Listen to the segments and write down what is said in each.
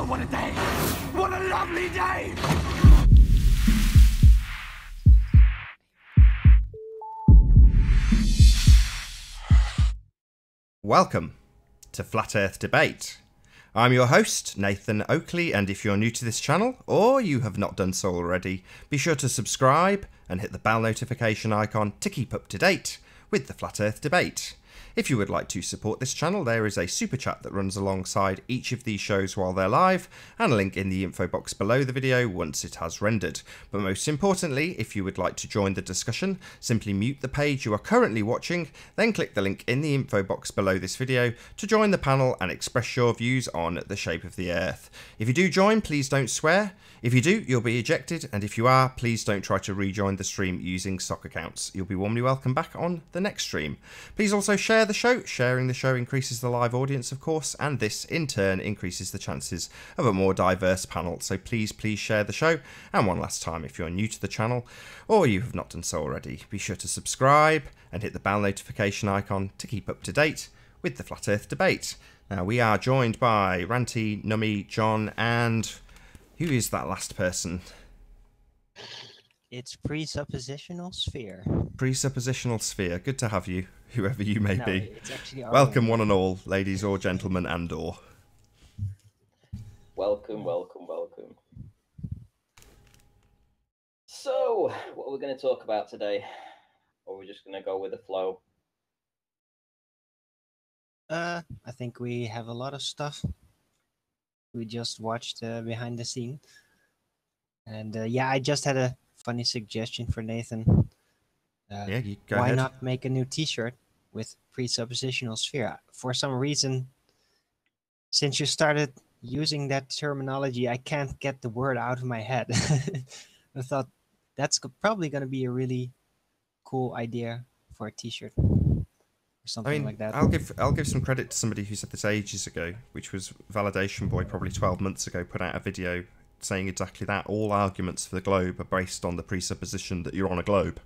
what a day! What a lovely day! Welcome to Flat Earth Debate. I'm your host, Nathan Oakley, and if you're new to this channel, or you have not done so already, be sure to subscribe and hit the bell notification icon to keep up to date with the Flat Earth Debate. If you would like to support this channel, there is a super chat that runs alongside each of these shows while they're live, and a link in the info box below the video once it has rendered. But most importantly, if you would like to join the discussion, simply mute the page you are currently watching, then click the link in the info box below this video to join the panel and express your views on the shape of the Earth. If you do join, please don't swear. If you do, you'll be ejected, and if you are, please don't try to rejoin the stream using sock accounts. You'll be warmly welcome back on the next stream. Please also share the show. Sharing the show increases the live audience, of course, and this in turn increases the chances of a more diverse panel. So please share the show. And one last time, if you're new to the channel or you have not done so already, be sure to subscribe and hit the bell notification icon to keep up to date with the Flat Earth Debate. Now, we are joined by Ranty, Nummy, John, and who is that last person? It's presuppositional sphere. Presuppositional sphere. Good to have you, whoever you may be. It's actually welcome, one and all, ladies or gentlemen, and/or. Welcome, welcome, welcome. So, what are we going to talk about today? Or are we just going to go with the flow? I think we have a lot of stuff. We just watched behind the scene. And yeah, I just had a funny suggestion for Nathan. Yeah, you go why ahead. not make a new t-shirt with presuppositional sphere? For some reason, since you started using that terminology, I can't get the word out of my head. I thought that's probably going to be a really cool idea for a t-shirt. Something like that. I'll give some credit to somebody who said this ages ago, which was Validation Boy, probably 12 months ago, put out a video saying exactly that. All arguments for the globe are based on the presupposition that you're on a globe,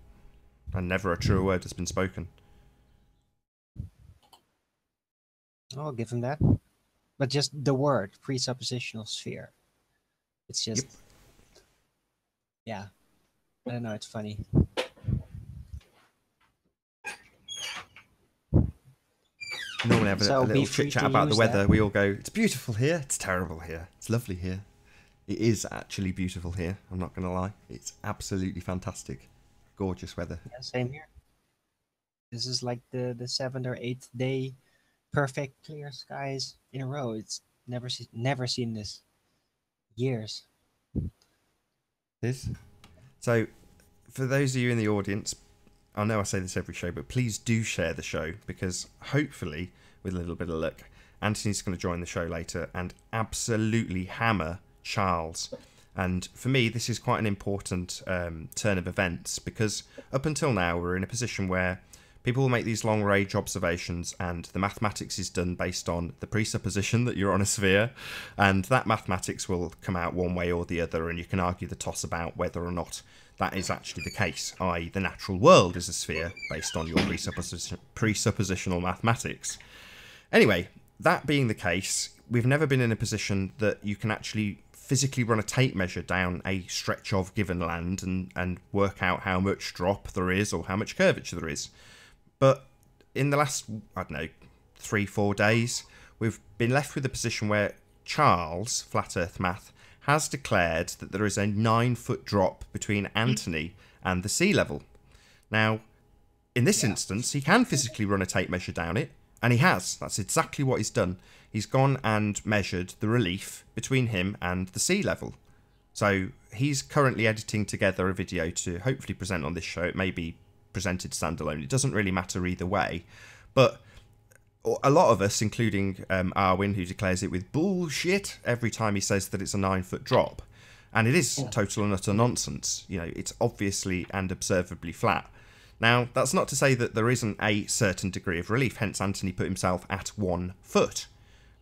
and never a truer word has been spoken. I'll give him that. But just the word, presuppositional sphere. It's just... Yep. Yeah. I don't know, it's funny. Normally have a little chit-chat about the weather. We all go, it's beautiful here, it's terrible here, it's lovely here. It is actually beautiful here, I'm not going to lie. It's absolutely fantastic. Gorgeous weather. Yeah, same here. This is like the 7th or 8th day, perfect clear skies in a row. It's never seen this. Years. This. So, for those of you in the audience, I know I say this every show, but please do share the show, because hopefully, with a little bit of luck, Anthony's going to join the show later and absolutely hammer Charles. And for me, this is quite an important turn of events, because up until now, we're in a position where people will make these long-range observations, and the mathematics is done based on the presupposition that you're on a sphere, and that mathematics will come out one way or the other, and you can argue the toss about whether or not that is actually the case, i.e. the natural world is a sphere based on your presuppositional mathematics. Anyway, that being the case, we've never been in a position that you can actually physically run a tape measure down a stretch of given land and work out how much drop there is or how much curvature there is. But in the last, I don't know, 3-4 days, we've been left with a position where Charles, Flat Earth Math, has declared that there is a 9-foot drop between Anthony and the sea level. Now, in this instance, he can physically run a tape measure down it, and he has. That's exactly what he's done. He's gone and measured the relief between him and the sea level. So he's currently editing together a video to hopefully present on this show. It may be presented standalone. It doesn't really matter either way. But a lot of us, including Arwin, who declares it with bullshit every time he says that it's a 9-foot drop. And it is total and utter nonsense. You know, it's obviously and observably flat. Now, that's not to say that there isn't a certain degree of relief, hence Anthony put himself at 1 foot.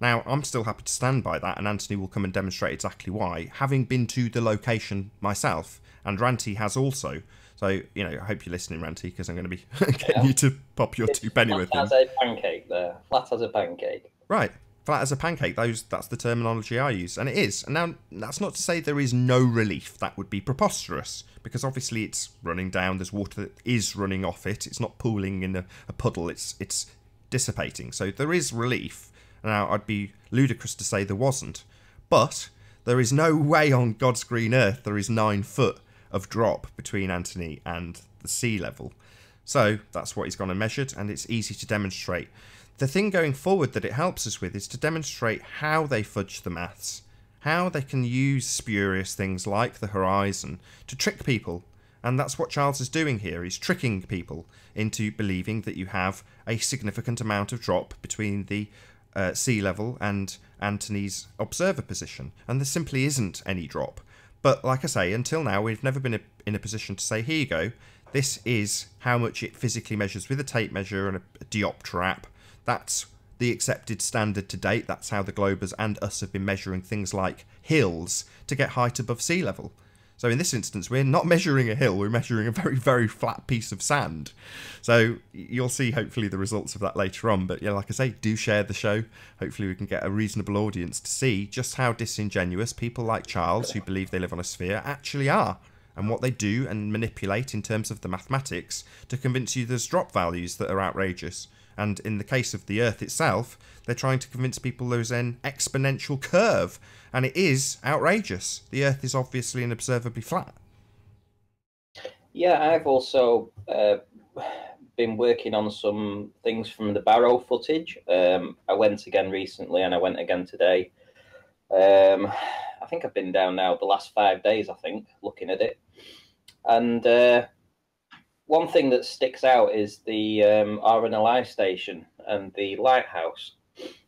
Now, I'm still happy to stand by that, and Anthony will come and demonstrate exactly why, having been to the location myself, and Ranty has also. So, you know, I hope you're listening, Ranty, because I'm going to be getting you to pop your 2 penny with him. Flat as a pancake there. Flat as a pancake. Right. flat as a pancake. That's the terminology I use, and it is. And now that's not to say there is no relief. That would be preposterous, because obviously it's running down. There's water that is running off it. It's not pooling in a puddle. It's dissipating. So there is relief. Now I'd be ludicrous to say there wasn't, but there is no way on God's green earth there is 9 foot of drop between Anthony and the sea level. So that's what he's gone and measured, and it's easy to demonstrate. The thing going forward that it helps us with is to demonstrate how they fudge the maths, how they can use spurious things like the horizon to trick people. And that's what Charles is doing here. He's tricking people into believing that you have a significant amount of drop between the sea level and Anthony's observer position. And there simply isn't any drop. But like I say, until now, we've never been in a position to say, here you go, this is how much it physically measures with a tape measure and a diopter app. That's the accepted standard to date. That's how the Globers and us have been measuring things like hills to get height above sea level. So in this instance, we're not measuring a hill, we're measuring a very, very flat piece of sand. So you'll see hopefully the results of that later on. But yeah, like I say, do share the show. Hopefully we can get a reasonable audience to see just how disingenuous people like Charles, who believe they live on a sphere, actually are, and what they do and manipulate in terms of the mathematics to convince you there's drop values that are outrageous. And in the case of the Earth itself, they're trying to convince people there's an exponential curve. And it is outrageous. The Earth is obviously and observably flat. Yeah, I've also been working on some things from the Barrow footage. I went again recently and I went again today. I think I've been down now the last 5 days, I think, looking at it. And one thing that sticks out is the RNLI station and the lighthouse.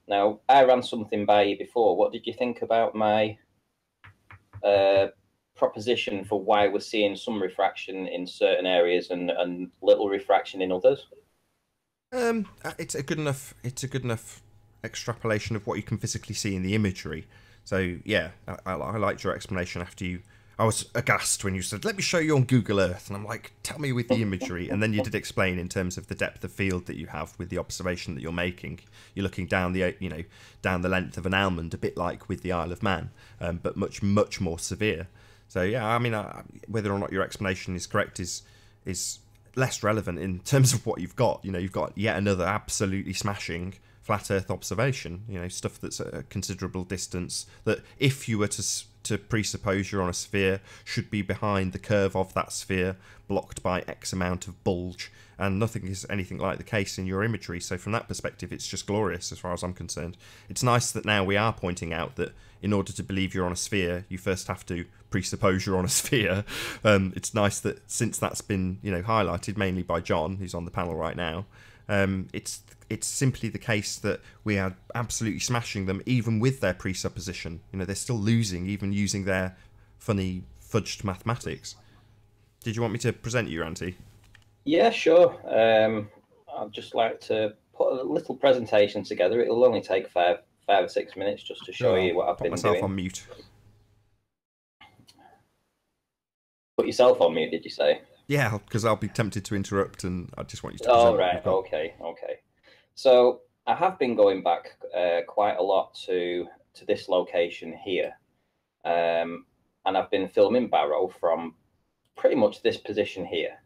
Now, I ran something by you before. What did you think about my proposition for why we're seeing some refraction in certain areas and little refraction in others? It's a good enough extrapolation of what you can physically see in the imagery. So yeah, I liked your explanation after you. I was aghast when you said, let me show you on Google Earth. And I'm like, tell me with the imagery. And then you did explain in terms of the depth of field that you have with the observation that you're making. You're looking down the, down the length of an almond, a bit like with the Isle of Man, but much, much more severe. So yeah, I mean, whether or not your explanation is correct is less relevant in terms of what you've got. You've got yet another absolutely smashing flat Earth observation, stuff that's at a considerable distance, that if you were to presuppose you're on a sphere, should be behind the curve of that sphere, blocked by X amount of bulge, and nothing is anything like the case in your imagery. So from that perspective, it's just glorious as far as I'm concerned. It's nice that now we are pointing out that in order to believe you're on a sphere, you first have to presuppose you're on a sphere. It's nice that since that's been highlighted mainly by John, who's on the panel right now, it's simply the case that we are absolutely smashing them even with their presupposition. They're still losing even using their funny fudged mathematics. Did you want me to present you, Ranty? Yeah, sure. I'd just like to put a little presentation together. It'll only take five or 6 minutes just to show you what I've been doing. Put myself on mute. Put yourself on mute, did you say? Yeah, because I'll be tempted to interrupt, and I just want you to present. Oh, right. Okay. So I have been going back quite a lot to this location here, and I've been filming Barrow from pretty much this position here.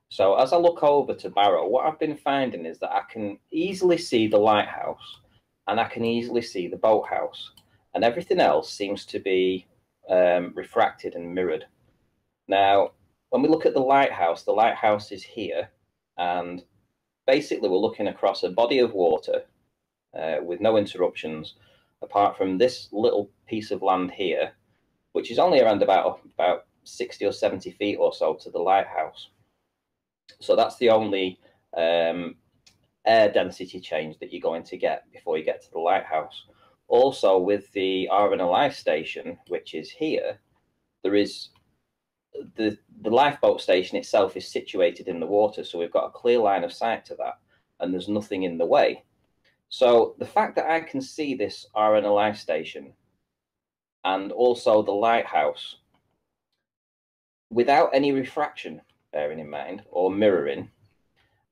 So as I look over to Barrow, what I've been finding is that I can easily see the lighthouse and I can easily see the boathouse, and everything else seems to be refracted and mirrored. Now, when we look at the lighthouse is here, and basically we're looking across a body of water with no interruptions, apart from this little piece of land here, which is only around about 60 or 70 feet or so to the lighthouse. So that's the only air density change that you're going to get before you get to the lighthouse. Also, with the RNLI station, which is here, there is the lifeboat station itself is situated in the water, so we've got a clear line of sight to that, and there's nothing in the way. So the fact that I can see this RNLI station and also the lighthouse without any refraction, bearing in mind, or mirroring,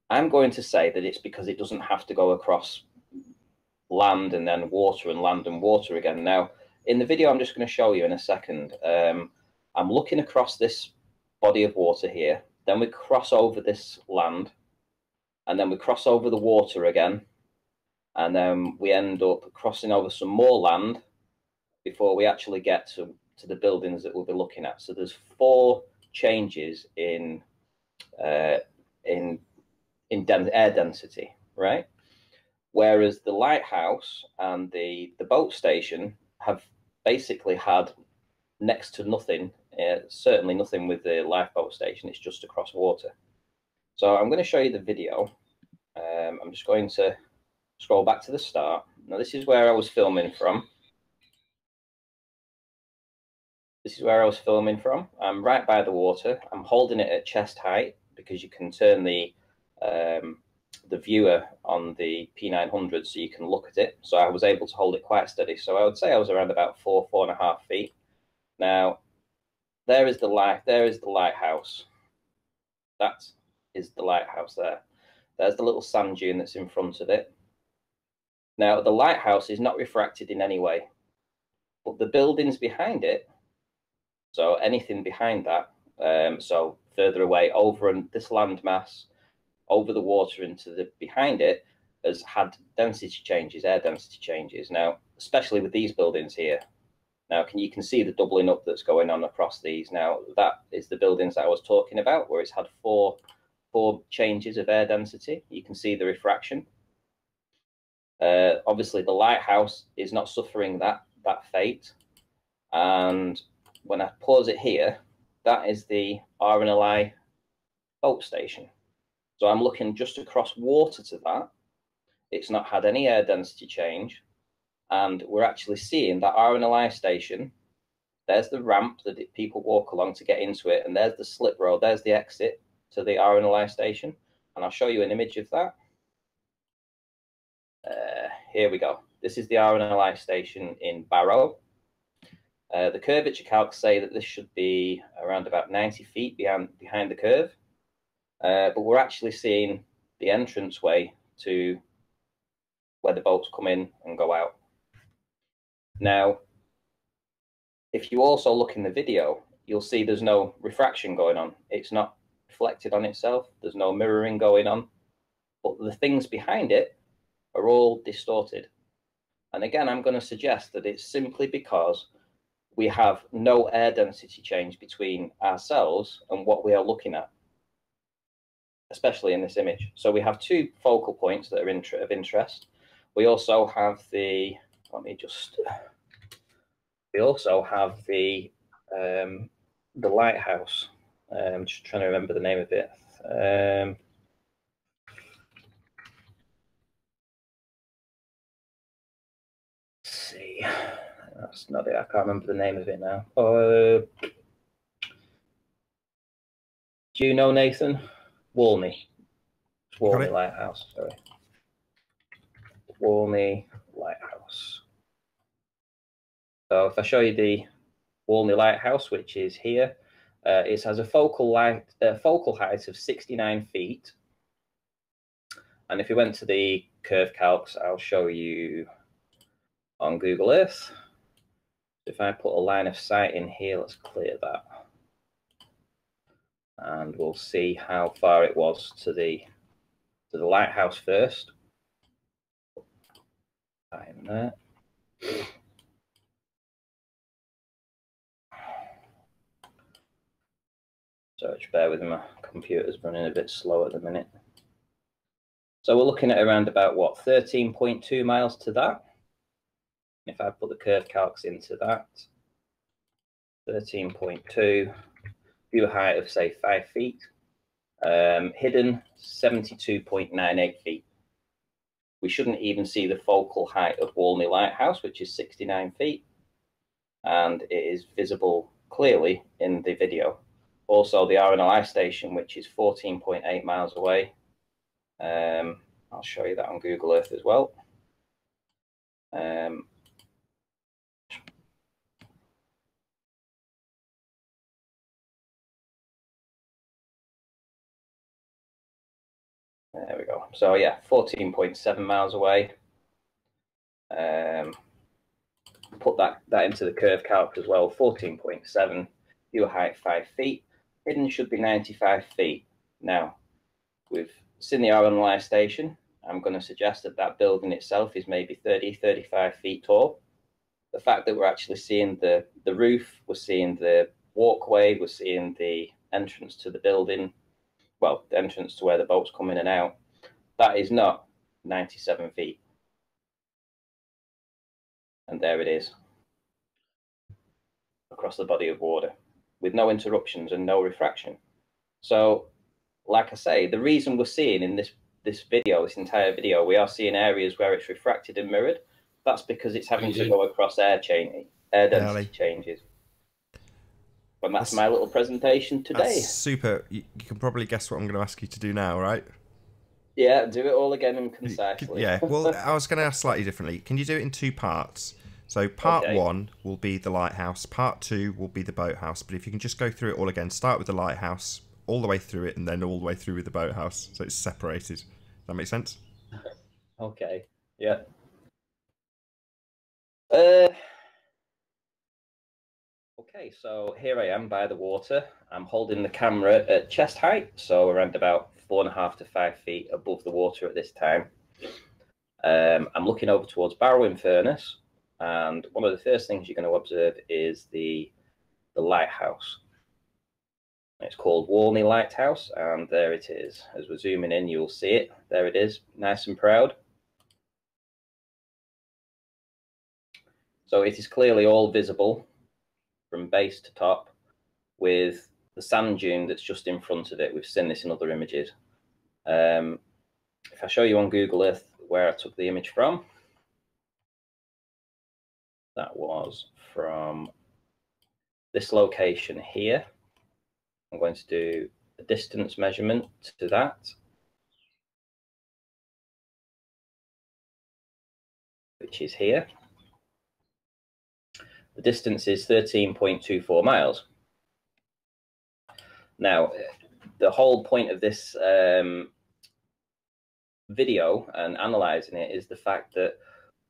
I'm going to say that it's because it doesn't have to go across land and then water and land and water again. Now, in the video I'm just going to show you in a second, I'm looking across this body of water here, then we cross over this land, and then we cross over the water again, and then we end up crossing over some more land before we actually get to the buildings that we'll be looking at. So there's 4 changes in air density, right? Whereas the lighthouse and the boat station have basically had next to nothing, certainly nothing with the lifeboat station. It's just across water. So I'm going to show you the video. I'm just going to scroll back to the start. Now this is where I was filming from. This is where I was filming from. I'm right by the water. I'm holding it at chest height because you can turn the viewer on the P900 so you can look at it. So I was able to hold it quite steady. So I would say I was around about 4.5 feet. Now, there is the lighthouse. That is the lighthouse there. There's the little sand dune that's in front of it. Now, the lighthouse is not refracted in any way, but the buildings behind it, so anything behind that, so further away over this landmass, over the water into the behind it, has had density changes, air density changes. Now, especially with these buildings here. Now, you can see the doubling up that's going on across these. Now, that is the buildings that I was talking about, where it's had four changes of air density. You can see the refraction. Obviously, the lighthouse is not suffering that fate. And when I pause it here, that is the RNLI boat station. So I'm looking just across water to that. It's not had any air density change. And we're actually seeing that RNLI station. There's the ramp that people walk along to get into it. And there's the slip road. There's the exit to the RNLI station. And I'll show you an image of that. Here we go. This is the RNLI station in Barrow. The curvature calcs say that this should be around about 90 feet behind the curve. But we're actually seeing the entranceway to where the boats come in and go out. Now, if you also look in the video, you'll see there's no refraction going on. It's not reflected on itself. There's no mirroring going on. But the things behind it are all distorted. And again, I'm going to suggest that it's simply because we have no air density change between ourselves and what we are looking at, especially in this image. So we have 2 focal points that are of interest. We also have the, we also have the lighthouse. I'm just trying to remember the name of it. Let's see. That's not it. I can't remember the name of it now. Do you know, Nathan? Walney. Walney Lighthouse, sorry. Walney Lighthouse. So if I show you the Walney Lighthouse, which is here, it has a focal height of 69 feet. And if you went to the curve calcs, I'll show you on Google Earth. If I put a line of sight in here, let's clear that. And we'll see how far it was to the lighthouse first. Time there. So just bear with me, my computer's running a bit slow at the minute. So we're looking at around about what, 13.2 miles to that. If I put the curve calcs into that, 13.2, view height of say 5 feet, hidden 72.98 feet. We shouldn't even see the focal height of Walney Lighthouse, which is 69 feet, and it is visible clearly in the video. Also, the RNLI station, which is 14.8 miles away. I'll show you that on Google Earth as well. There we go. So yeah, 14.7 miles away. Put that into the curve calc as well. 14.7, viewer height 5 feet. Hidden should be 95 feet. Now, we've seen the RNLI station. I'm going to suggest that that building itself is maybe 30, 35 feet tall. The fact that we're actually seeing the roof, we're seeing the walkway, we're seeing the entrance to the building, well, the entrance to where the boats come in and out, that is not 97 feet. And there it is, across the body of water, with no interruptions and no refraction. So, like I say, the reason we're seeing in this video, this entire video, we are seeing areas where it's refracted and mirrored. That's because it's having to go across air density changes. And that's my little presentation today. That's super. You can probably guess what I'm going to ask you to do now, right? Yeah, do it all again and concisely. Yeah, well, I was going to ask slightly differently. Can you do it in 2 parts? So part 1 will be the lighthouse, part 2 will be the boathouse. But if you can just go through it all again, start with the lighthouse, all the way through it, and then all the way through with the boathouse. So it's separated. Does that make sense? Okay, yeah. Okay, so here I am by the water. I'm holding the camera at chest height, so around about 4.5 to 5 feet above the water at this time. I'm looking over towards Barrowing Furnace, and one of the first things you're going to observe is the lighthouse. It's called Walney Lighthouse, and there it is. As we're zooming in, you'll see it. There it is, nice and proud. So it is clearly all visible from base to top, with the sand dune that's just in front of it. We've seen this in other images. If I show you on Google Earth where I took the image from, that was from this location here. I'm going to do a distance measurement to that, which is here. The distance is 13.24 miles. Now, the whole point of this video and analysing it is the fact that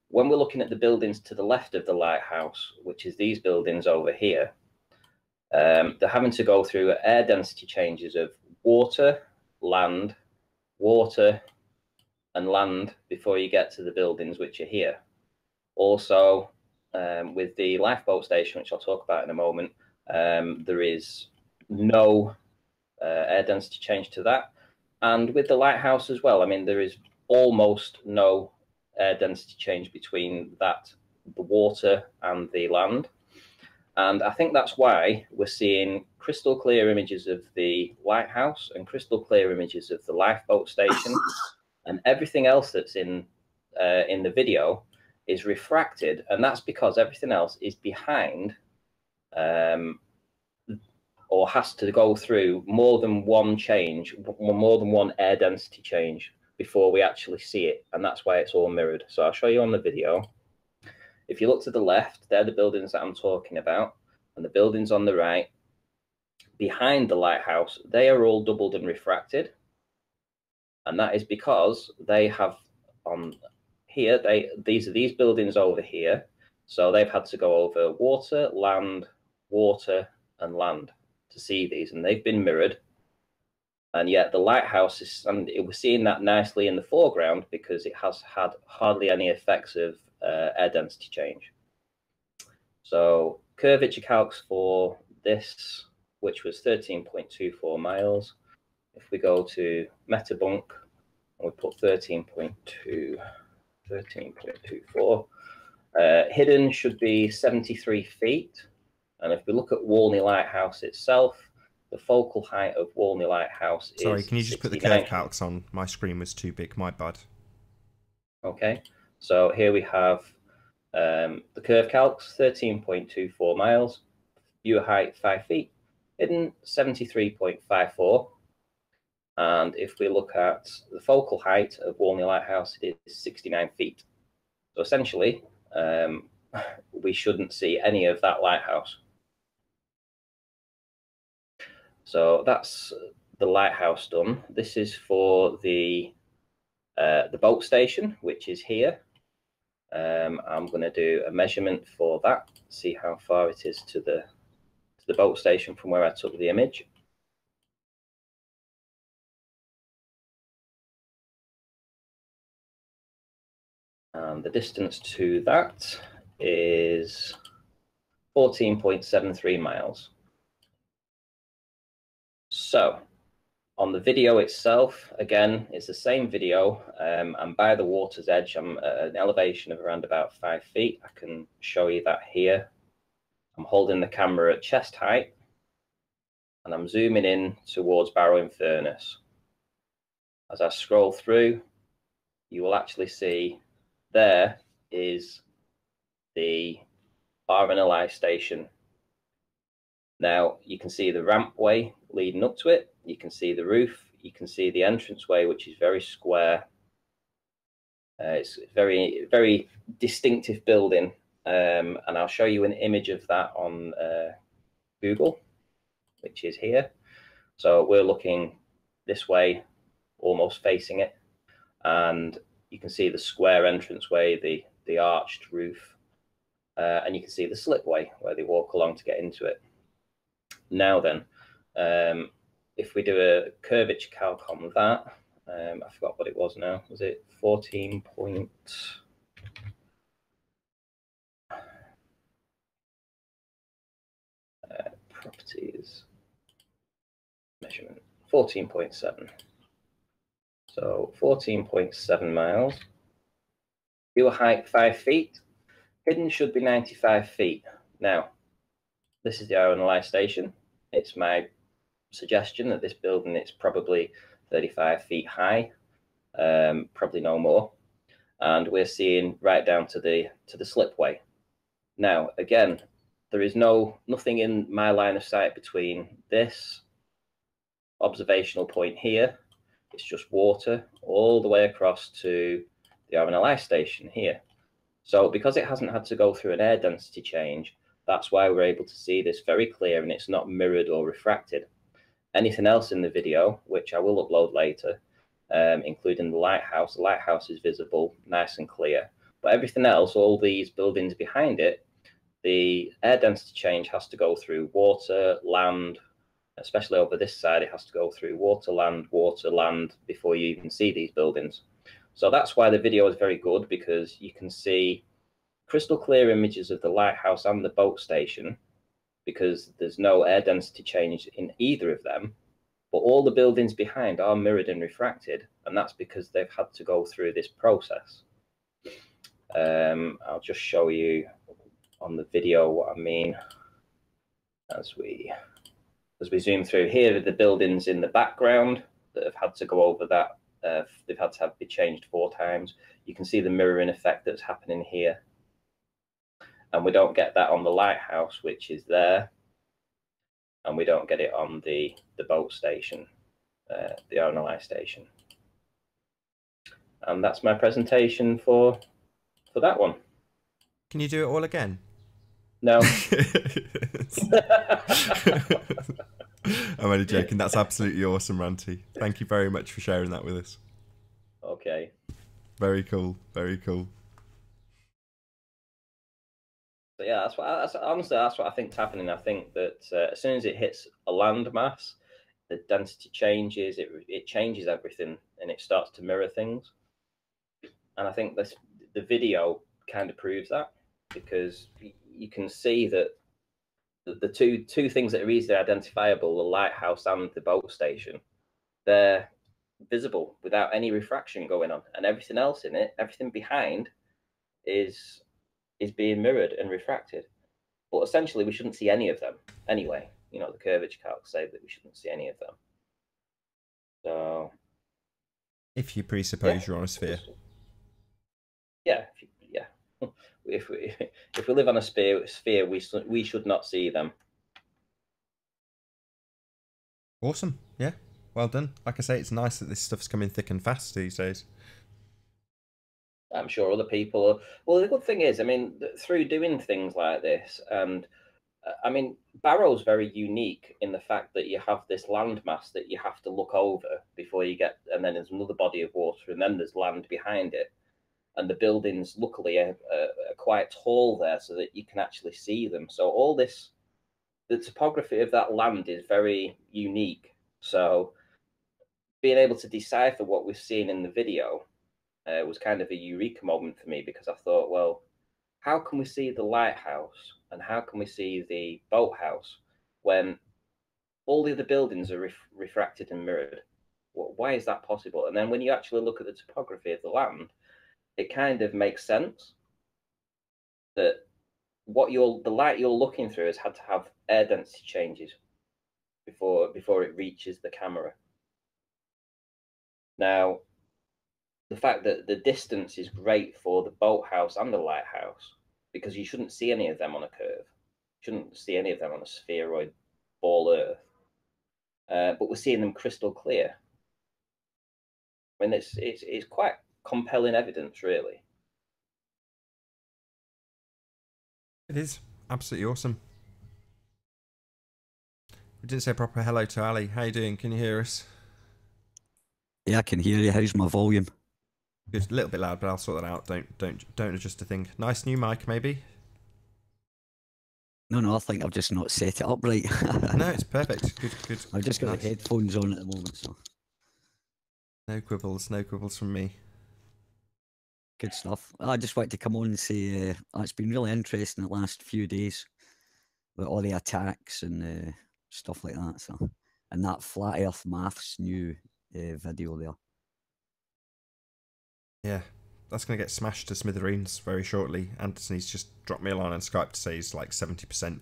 when we're looking at the buildings to the left of the lighthouse, which is these buildings over here, they're having to go through air density changes of water, land, water, and land before you get to the buildings which are here. Also, with the lifeboat station, which I'll talk about in a moment, there is no air density change to that. And with the lighthouse as well, I mean, there is almost no air density change between that, the water and the land. And I think that's why we're seeing crystal clear images of the lighthouse and crystal clear images of the lifeboat station, and everything else that's in the video is refracted, and that's because everything else is behind or has to go through more than one change, more than one air density change before we actually see it, and that's why it's all mirrored. So I'll show you on the video. If you look to the left, they're the buildings that I'm talking about, and the buildings on the right, behind the lighthouse, they are all doubled and refracted, and that is because they have on here, these are these buildings over here, so they've had to go over water, land, water, and land to see these, and they've been mirrored. And yet the lighthouse is, and we're seeing that nicely in the foreground because it has had hardly any effects of air density change. So curvature calcs for this, which was 13.24 miles. If we go to Metabunk and we put 13.24, hidden should be 73 feet. And if we look at Walney Lighthouse itself, the focal height of Walney Lighthouse is... Sorry, can you just put the curve calcs on? My screen was too big, my bad. Okay, so here we have the curve calcs, 13.24 miles, viewer height 5 feet, hidden 73.54. And if we look at the focal height of Walney Lighthouse, it is 69 feet. So essentially, we shouldn't see any of that lighthouse. So that's the lighthouse done. This is for the boat station, which is here. I'm going to do a measurement for that, see how far it is to the boat station from where I took the image. And the distance to that is 14.73 miles. So on the video itself, again, it's the same video. I'm by the water's edge. I'm at an elevation of around about 5 feet. I can show you that here. I'm holding the camera at chest height, and I'm zooming in towards Barrow Furnace. As I scroll through, you will actually see there is the RNLI station. Now you can see the rampway leading up to it. You can see the roof. You can see the entranceway, which is very square. It's a very, very distinctive building. And I'll show you an image of that on Google, which is here. So we're looking this way, almost facing it. And you can see the square entranceway, the arched roof. And you can see the slipway where they walk along to get into it. Now then, if we do a curvature calc on that, I forgot what it was now. Was it 14 point? Properties, measurement, 14.7. So 14.7 miles. Viewer height 5 feet. Hidden should be 95 feet. Now, this is the RNLI station. It's my suggestion that this building is probably 35 feet high, probably no more. And we're seeing right down to the slipway. Now, again, there is nothing in my line of sight between this observational point here. It's just water all the way across to the RNLI station here. So because it hasn't had to go through an air density change, that's why we're able to see this very clear, and it's not mirrored or refracted. Anything else in the video, which I will upload later, including the lighthouse is visible, nice and clear. But everything else, all these buildings behind it, the air density change has to go through water, land, especially over this side, it has to go through water, land before you even see these buildings. So that's why the video is very good, because you can see crystal clear images of the lighthouse and the boat station, because there's no air density change in either of them, but all the buildings behind are mirrored and refracted, and that's because they've had to go through this process. I'll just show you on the video what I mean as we zoom through. Here are the buildings in the background that have had to go over that. They've had to be changed 4 times. You can see the mirroring effect that's happening here. And we don't get that on the lighthouse, which is there. And we don't get it on the boat station, the RNLI station. And that's my presentation for that one. Can you do it all again? No. I'm only joking. That's absolutely awesome, Ranty. Thank you very much for sharing that with us. Okay. Very cool. Very cool. So yeah, honestly, that's what I think's happening. I think that as soon as it hits a landmass, the density changes. It changes everything, and it starts to mirror things. And I think the video kind of proves that, because you can see that the two things that are easily identifiable, the lighthouse and the boat station, they're visible without any refraction going on, and everything else in it, everything behind, is being mirrored and refracted. But essentially, we shouldn't see any of them anyway. You know, the curvature calcs say that we shouldn't see any of them. So, if you presuppose you're on a sphere. Yeah, if we live on a sphere, we should not see them. Awesome. Yeah. Well done. Like I say, it's nice that this stuff's coming thick and fast these days. I'm sure other people are. Well, the good thing is, I mean, through doing things like this, and I mean, Barrow's very unique in the fact that you have this landmass that you have to look over before you get, and then there's another body of water, and then there's land behind it. and the buildings luckily are quite tall there so that you can actually see them. So all this, the topography of that land is very unique. So being able to decipher what we've seen in the video was kind of a eureka moment for me, because I thought, well, how can we see the lighthouse and how can we see the boathouse when all the other buildings are refracted and mirrored? Why is that possible? And then when you actually look at the topography of the land, it kind of makes sense that the light you're looking through has had to have air density changes before it reaches the camera. Now, the fact that the distance is great for the boathouse and the lighthouse, because you shouldn't see any of them on a curve. You shouldn't see any of them on a spheroid ball Earth. But we're seeing them crystal clear. I mean, it's quite compelling evidence, really. It is absolutely awesome. We didn't say a proper hello to Ali. How you doing? Can you hear us? Yeah, I can hear you. How's my volume? Good, a little bit loud, but I'll sort that out. Don't adjust a thing. Nice new mic, maybe. No, I think I've just not set it up right. No, it's perfect. Good. I've just got nice. the headphones on at the moment, so. No quibbles from me. Good stuff. I just wanted to come on and say it's been really interesting the last few days with all the attacks and stuff like that. So, and that Flat Earth Maths new video there. Yeah, that's going to get smashed to smithereens very shortly. Anthony's just dropped me a line on Skype to say he's like 70%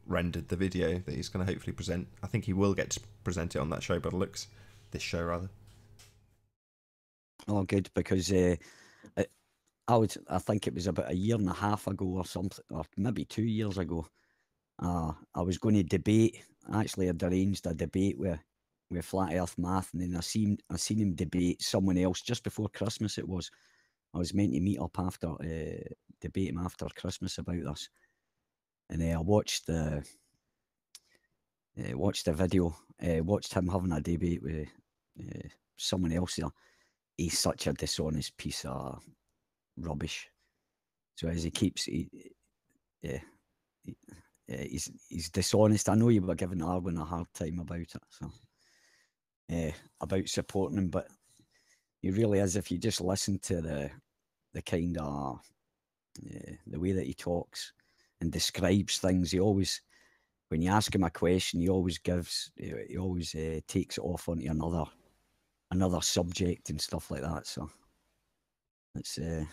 rendered the video that he's going to hopefully present. I think he will get to present it on that show, but it looks this show rather. Oh, good, because I think it was about a year and a half ago or something, or maybe 2 years ago. I was going to debate. Actually, I'd arranged a debate with Flat Earth Math, and then I seen him debate someone else just before Christmas. It was. I was meant to meet up after debate him after Christmas about this, and I watched the video. Watched him having a debate with someone else there. He's such a dishonest piece of rubbish. So as he keeps, he's dishonest. I know you were giving Arwen a hard time about it, so about supporting him, but he really is. If you just listen to the kind of the way that he talks and describes things, he always, when you ask him a question, he always takes it off onto another subject and stuff like that. So it's it'll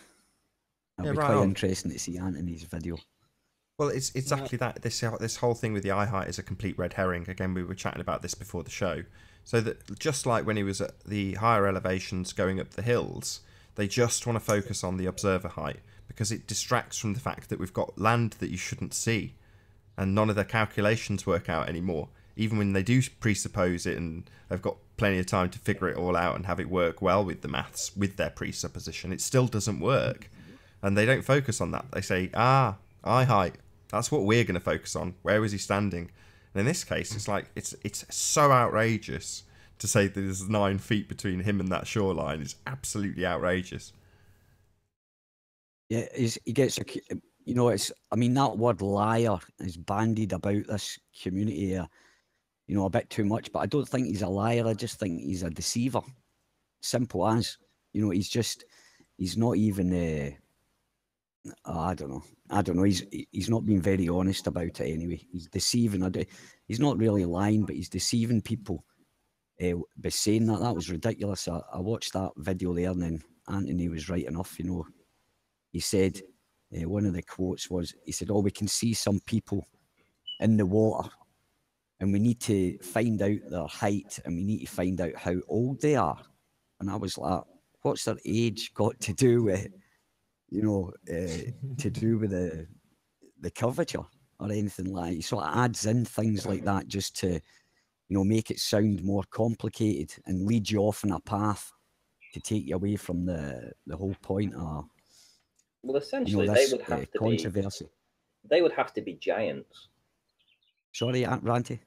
be quite interesting to see Anthony's video. Well, it's exactly that. This whole thing with the eye height is a complete red herring. Again, we were chatting about this before the show. So that just like when he was at the higher elevations going up the hills, they just want to focus on the observer height because it distracts from the fact that we've got land that you shouldn't see, and none of their calculations work out anymore. Even when they do presuppose it and they've got plenty of time to figure it all out and have it work well with the maths, with their presupposition, it still doesn't work. And they don't focus on that. They say, eye height, that's what we're going to focus on. Where was he standing? And in this case, it's like, it's so outrageous to say that there's 9 feet between him and that shoreline. It's absolutely outrageous. Yeah, he gets, I mean, that word liar is bandied about this community here, a bit too much, but I don't think he's a liar. I just think he's a deceiver. Simple as. He's not even, I don't know. He's not being very honest about it anyway. He's deceiving. He's not really lying, but he's deceiving people by saying that. That was ridiculous. I watched that video there, and then Anthony was right enough. He said, one of the quotes was, he said, "Oh, we can see some people in the water, and we need to find out their height, and we need to find out how old they are." And I was like, what's their age got to do with, to do with the curvature or anything like that? He sort of adds in things like that just to, make it sound more complicated and lead you off on a path to take you away from the whole point of, well, essentially, this, they would have to controversy. They would have to be giants. Sorry, Aunt Ranty?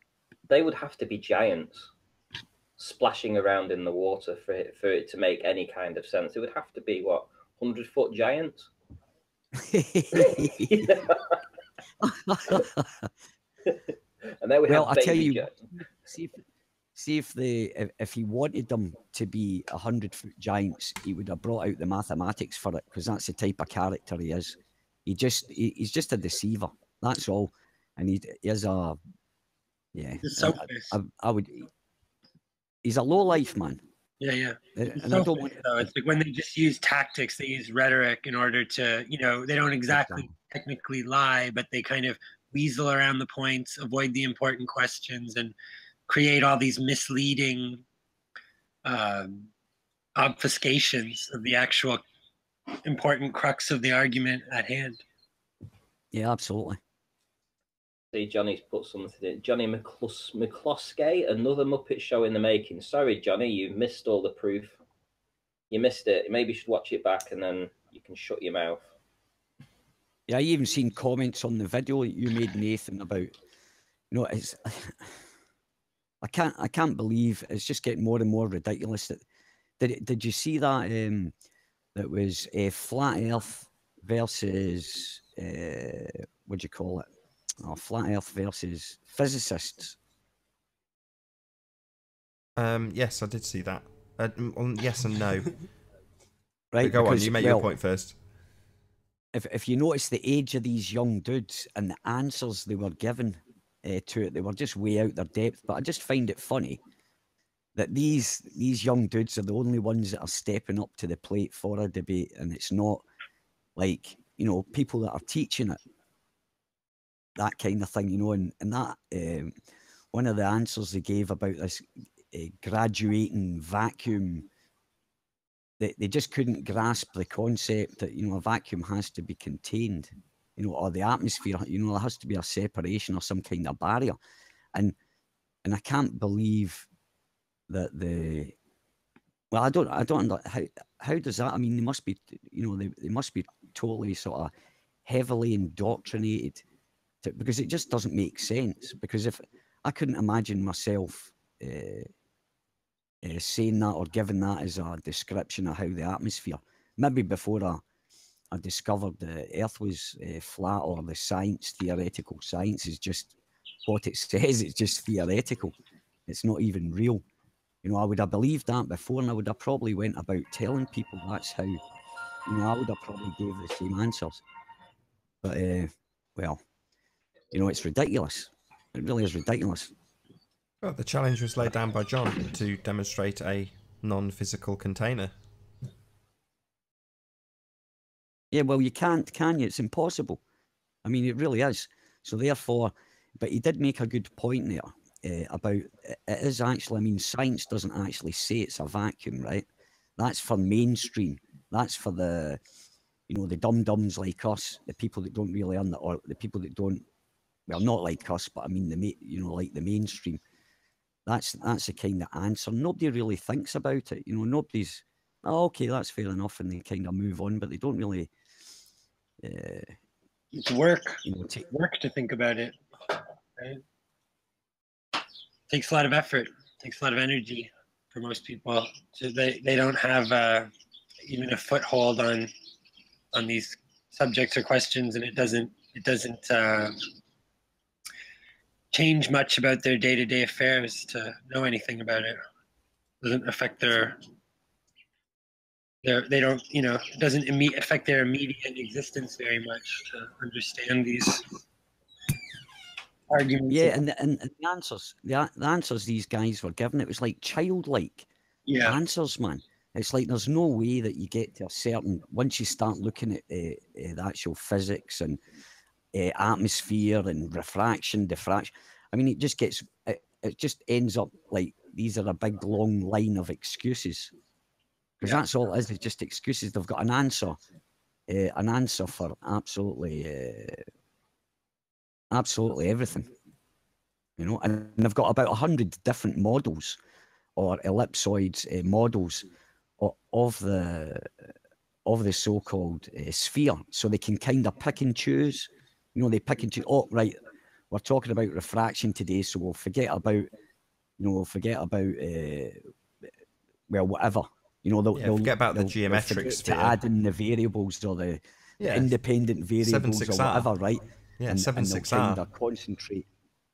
They would have to be giants splashing around in the water for it to make any kind of sense. It would have to be, 100-foot giants. And there we Well, have I tell baby you, giants. see if he wanted them to be 100-foot giants, he would have brought out the mathematics for it, because that's the type of character he is. He's just a deceiver. That's all, and he is a I would. He's a low life man. Yeah. And I don't want. Though. It's like when they just use tactics, they use rhetoric in order to, they don't exactly technically lie, but they kind of weasel around the points, avoid the important questions, and create all these misleading obfuscations of the actual important crux of the argument at hand. Yeah, absolutely. See, Johnny's put something in. Johnny McCloskey, another Muppet show in the making. Sorry, Johnny, you missed all the proof. You missed it. Maybe you should watch it back and then you can shut your mouth. Yeah, I even seen comments on the video you made, Nathan, about, it's. I can't believe it's just getting more and more ridiculous. Did you see that? That was a flat Earth versus what do you call it? Oh, flat Earth versus physicists. Yes, I did see that. Yes and no. Right. But go on, you make your point first. If you notice the age of these young dudes and the answers they were given to it, they were just way out their depth. But I just find it funny that these young dudes are the only ones that are stepping up to the plate for a debate, and it's not like, people that are teaching it, that kind of thing, and that one of the answers they gave about this graduating vacuum, they just couldn't grasp the concept that, a vacuum has to be contained, or the atmosphere, there has to be a separation or some kind of barrier. And I can't believe that I don't know, how does that, I mean, they must be, they must be totally sort of heavily indoctrinated because it just doesn't make sense. Because if I couldn't imagine myself saying that or giving that as a description of how the atmosphere, maybe before I discovered the Earth was flat, or the theoretical science is just what it says. It's just theoretical. It's not even real. I would have believed that before, and I would have probably went about telling people that's how, I would have probably gave the same answers. But, well, it's ridiculous. It really is ridiculous. Well, the challenge was laid down by John to demonstrate a non-physical container. Yeah, well, you can't, can you? It's impossible. I mean, it really is. So therefore, but he did make a good point there. About it is actually, I mean, science doesn't actually say it's a vacuum, right? That's for mainstream. That's for the, the dum-dums like us, the people that don't really or the people that don't, well, not like us, but I mean, like the mainstream. That's the kind of answer. Nobody really thinks about it. Nobody's, oh, okay, that's fair enough, and they kind of move on, but they don't really. It's work. Work to think about it. Right? Takes a lot of effort. Takes a lot of energy for most people. So they don't have even a foothold on these subjects or questions, and it doesn't change much about their day-to-day affairs to know anything about it. Doesn't affect they don't, it doesn't affect their immediate existence very much to understand these arguments. Yeah, and the answers these guys were given, it was like childlike answers, man. It's like there's no way that you get to a certain, once you start looking at the actual physics and atmosphere and refraction, diffraction. I mean, it just gets, it just ends up like these are a big long line of excuses, because that's all it is. It's just excuses. They've got an answer for absolutely everything, and they've got about 100 different models or ellipsoids models of the so-called sphere, so they can kind of pick and choose. They pick and choose. Oh, right, we're talking about refraction today, so we'll forget about, well, whatever. You know, they'll forget about the they'll geometric forget sphere. to add in the variables or the independent variables 7/6R. or whatever, right? Yeah, and they'll 7/6R. kind of concentrate.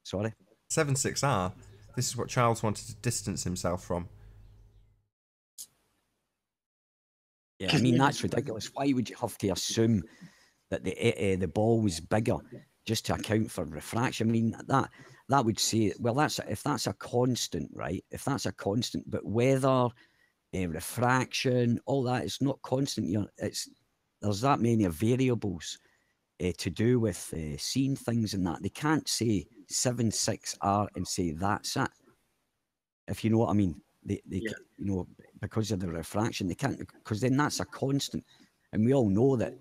Sorry? 7/6R. This is what Charles wanted to distance himself from. Yeah, I mean, that's ridiculous. Why would you have to assume that the ball was bigger just to account for refraction? I mean, that would say, well, if that's a constant, right? If that's a constant, but weather, refraction, all that, it's not constant. There's that many variables to do with seeing things and that. They can't say 7/6R and say that's it. If you know what I mean. They you know, because of the refraction, they can't, because then that's a constant. And we all know that,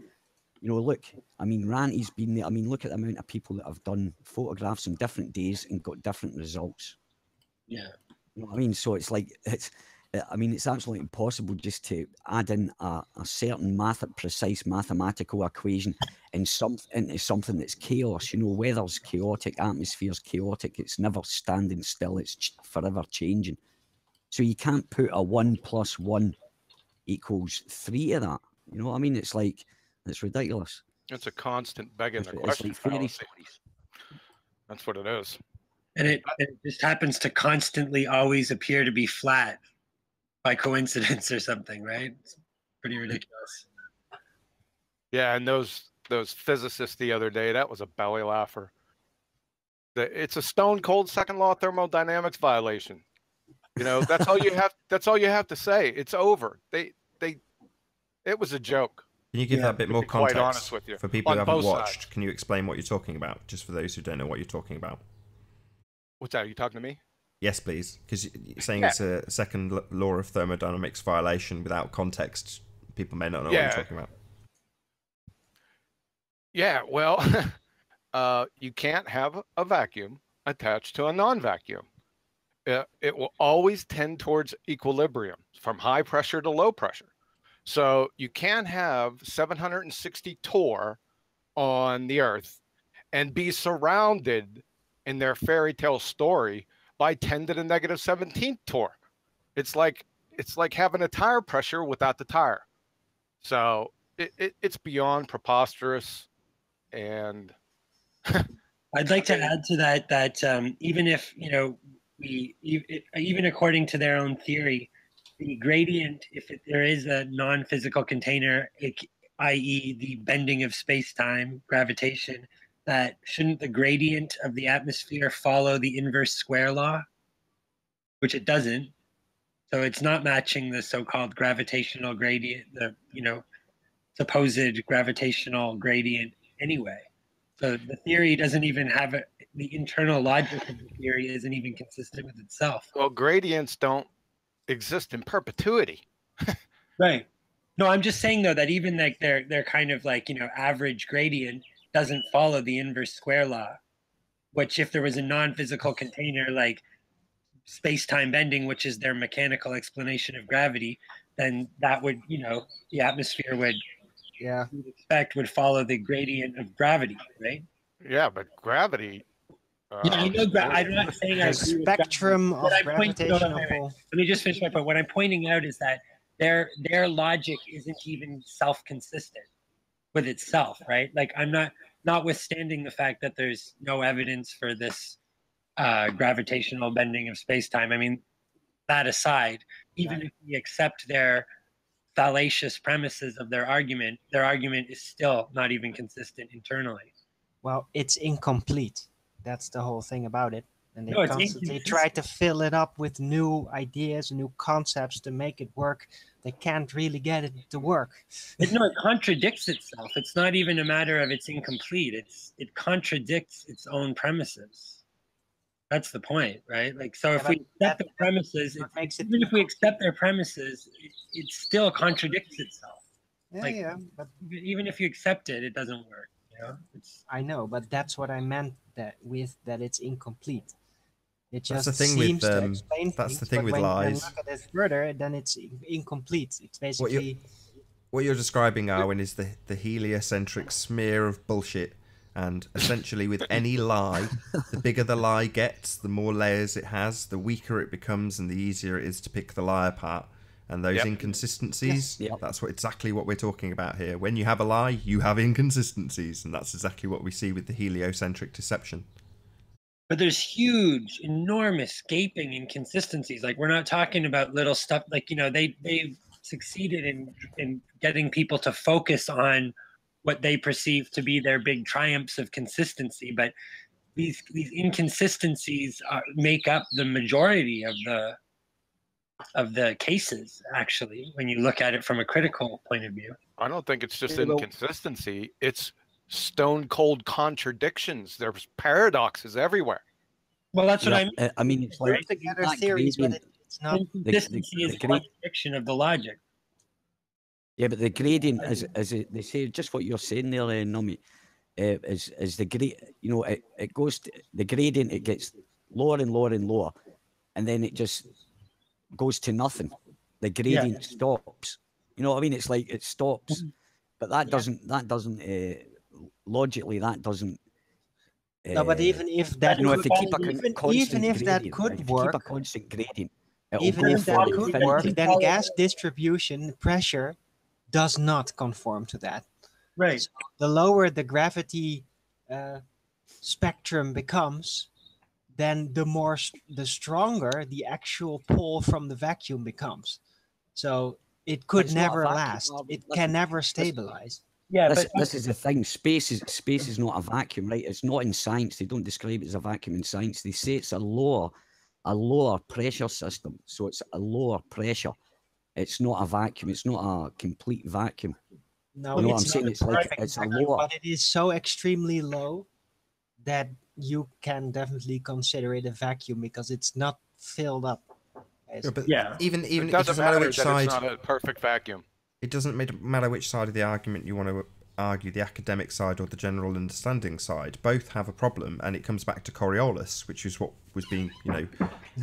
you know, look, I mean, Ranty's been there. I mean, look at the amount of people that have done photographs on different days and got different results. Yeah. You know what I mean? So it's like, I mean, it's absolutely impossible just to add in a certain precise mathematical equation into something that's chaos. You know, weather's chaotic, atmosphere's chaotic. It's never standing still. It's forever changing. So you can't put a 1 + 1 = 3 to that. You know what I mean? It's like, it's ridiculous. It's a constant begging the It's question like fairy fallacy. stories. That's what it is. And it just happens to constantly always appear to be flat by coincidence or something, right? It's pretty ridiculous. Yeah, and those physicists the other day, that was a belly laugher. It's a stone cold second law thermodynamics violation. You know, that's all you have. That's all you have to say. It's over. It was a joke. Can you give that a bit more be quite context honest with you. for people who On haven't both watched? sides. Can you explain what you're talking about, just for those who don't know what you're talking about? What's that? Are you talking to me? Yes, please. Because you're saying it's a second law of thermodynamics violation without context. People may not know what you're talking about. Yeah, well, you can't have a vacuum attached to a non-vacuum. It will always tend towards equilibrium from high pressure to low pressure. So you can have 760 torr on the Earth and be surrounded in their fairy tale story by 10 to the -17th torr. It's like having a tire pressure without the tire. So it's beyond preposterous. And I'd like to add to that even if, you know, even according to their own theory, the gradient, if there is a non-physical container, i.e. the bending of space-time, gravitation, that shouldn't the gradient of the atmosphere follow the inverse square law, which it doesn't. So it's not matching the so-called gravitational gradient, the, you know, supposed gravitational gradient anyway. So the theory doesn't even have the internal logic of the theory isn't even consistent with itself. well, gradients don't exist in perpetuity. Right. No, I'm just saying though that even like they're kind of like, you know, average gradient doesn't follow the inverse square law, which if there was a non-physical container like space-time bending, which is their mechanical explanation of gravity, then that would, you know, the atmosphere would, you'd expect would follow the gradient of gravity, right? Yeah, but gravity. Yeah, I know. I'm not saying I The agree with spectrum of gravitational pull. Let me just finish my point. What I'm pointing out is that their logic isn't even self-consistent with itself, right? Like I'm notwithstanding the fact that there's no evidence for this gravitational bending of space-time. I mean, that aside, even if we accept their fallacious premises of their argument is still not even consistent internally. Well, it's incomplete. That's the whole thing about it. And they No, it's constantly try to fill it up with new ideas, new concepts to make it work. They can't really get it to work. It contradicts itself. It's not even a matter of it's incomplete. It contradicts its own premises. That's the point, right? Like, so if we accept the premises, even if we accept their premises, it still contradicts itself. Yeah, but even if you accept it, it doesn't work. You know? I know, but that's what I meant that it's incomplete. It That's just the thing seems with, to explain that's things, the thing but with when lies. you look at it further, then it's incomplete. It's basically What you're describing, Arwen, is the heliocentric smear of bullshit. And essentially, with any lie, the bigger the lie gets, the more layers it has, the weaker it becomes, and the easier it is to pick the lie apart. And those Yep. inconsistencies, Yep. that's exactly what we're talking about here. When you have a lie, you have inconsistencies. And that's exactly what we see with the heliocentric deception. But there's huge, enormous gaping inconsistencies. Like, we're not talking about little stuff. Like, they've succeeded in getting people to focus on what they perceive to be their big triumphs of consistency. But these inconsistencies make up the majority of the cases, actually, when you look at it from a critical point of view. I don't think it's just Yeah, well- inconsistency. It's stone cold contradictions. There's paradoxes everywhere. Well, that's what I mean. I mean, it's Put like together that theories, but gradient. it's not. Inconsistency is the great- contradiction of the logic. Yeah, but the gradient, as they say, just what you're saying there, Nummy, is the grade. It goes to the gradient. It gets lower and lower and lower, and then it just goes to nothing. The gradient stops. You know what I mean? It's like it stops, but that doesn't. Logically, that doesn't. No, but even if that, if you keep a constant even if that gradient, could if you work, keep a constant gradient, it'll even go if that from could infinity work, to then gas distribution pressure does not conform to that. Right. So the lower the gravity spectrum becomes, then the stronger the actual pull from the vacuum becomes. So it could It's not a never vacuum, last. Marvin. It Listen, can never stabilize. Yeah, This is the thing. Space is not a vacuum, right? It's not in science. They don't describe it as a vacuum in science. They say it's a lower pressure system. So it's a lower pressure. It's not a vacuum. It's not a complete vacuum. No, You know what I'm it's saying? not It's like perfect it's a vacuum, lower. but it is so extremely low that you can definitely consider it a vacuum because it's not filled up. Yeah, but Yeah. even It it doesn't doesn't matter matter which that side. it's not a perfect vacuum. It doesn't matter which side of the argument you want to argue, the academic side or the general understanding side. Both have a problem, and it comes back to Coriolis, which is what was being,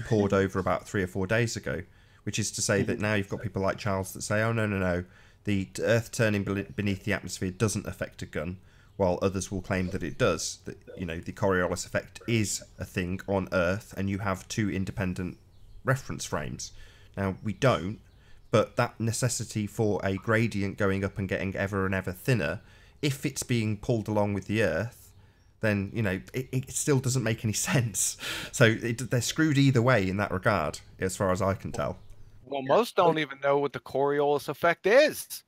poured over about 3 or 4 days ago. Which is to say that now you've got people like Charles that say, "Oh no, the Earth turning beneath the atmosphere doesn't affect a gun," while others will claim that it does. That the Coriolis effect is a thing on Earth, and you have 2 independent reference frames. Now we don't. But that necessity for a gradient going up and getting ever and ever thinner, if it's being pulled along with the Earth, then, it still doesn't make any sense. So they're screwed either way in that regard, as far as I can tell. Well, most don't even know what the Coriolis effect is.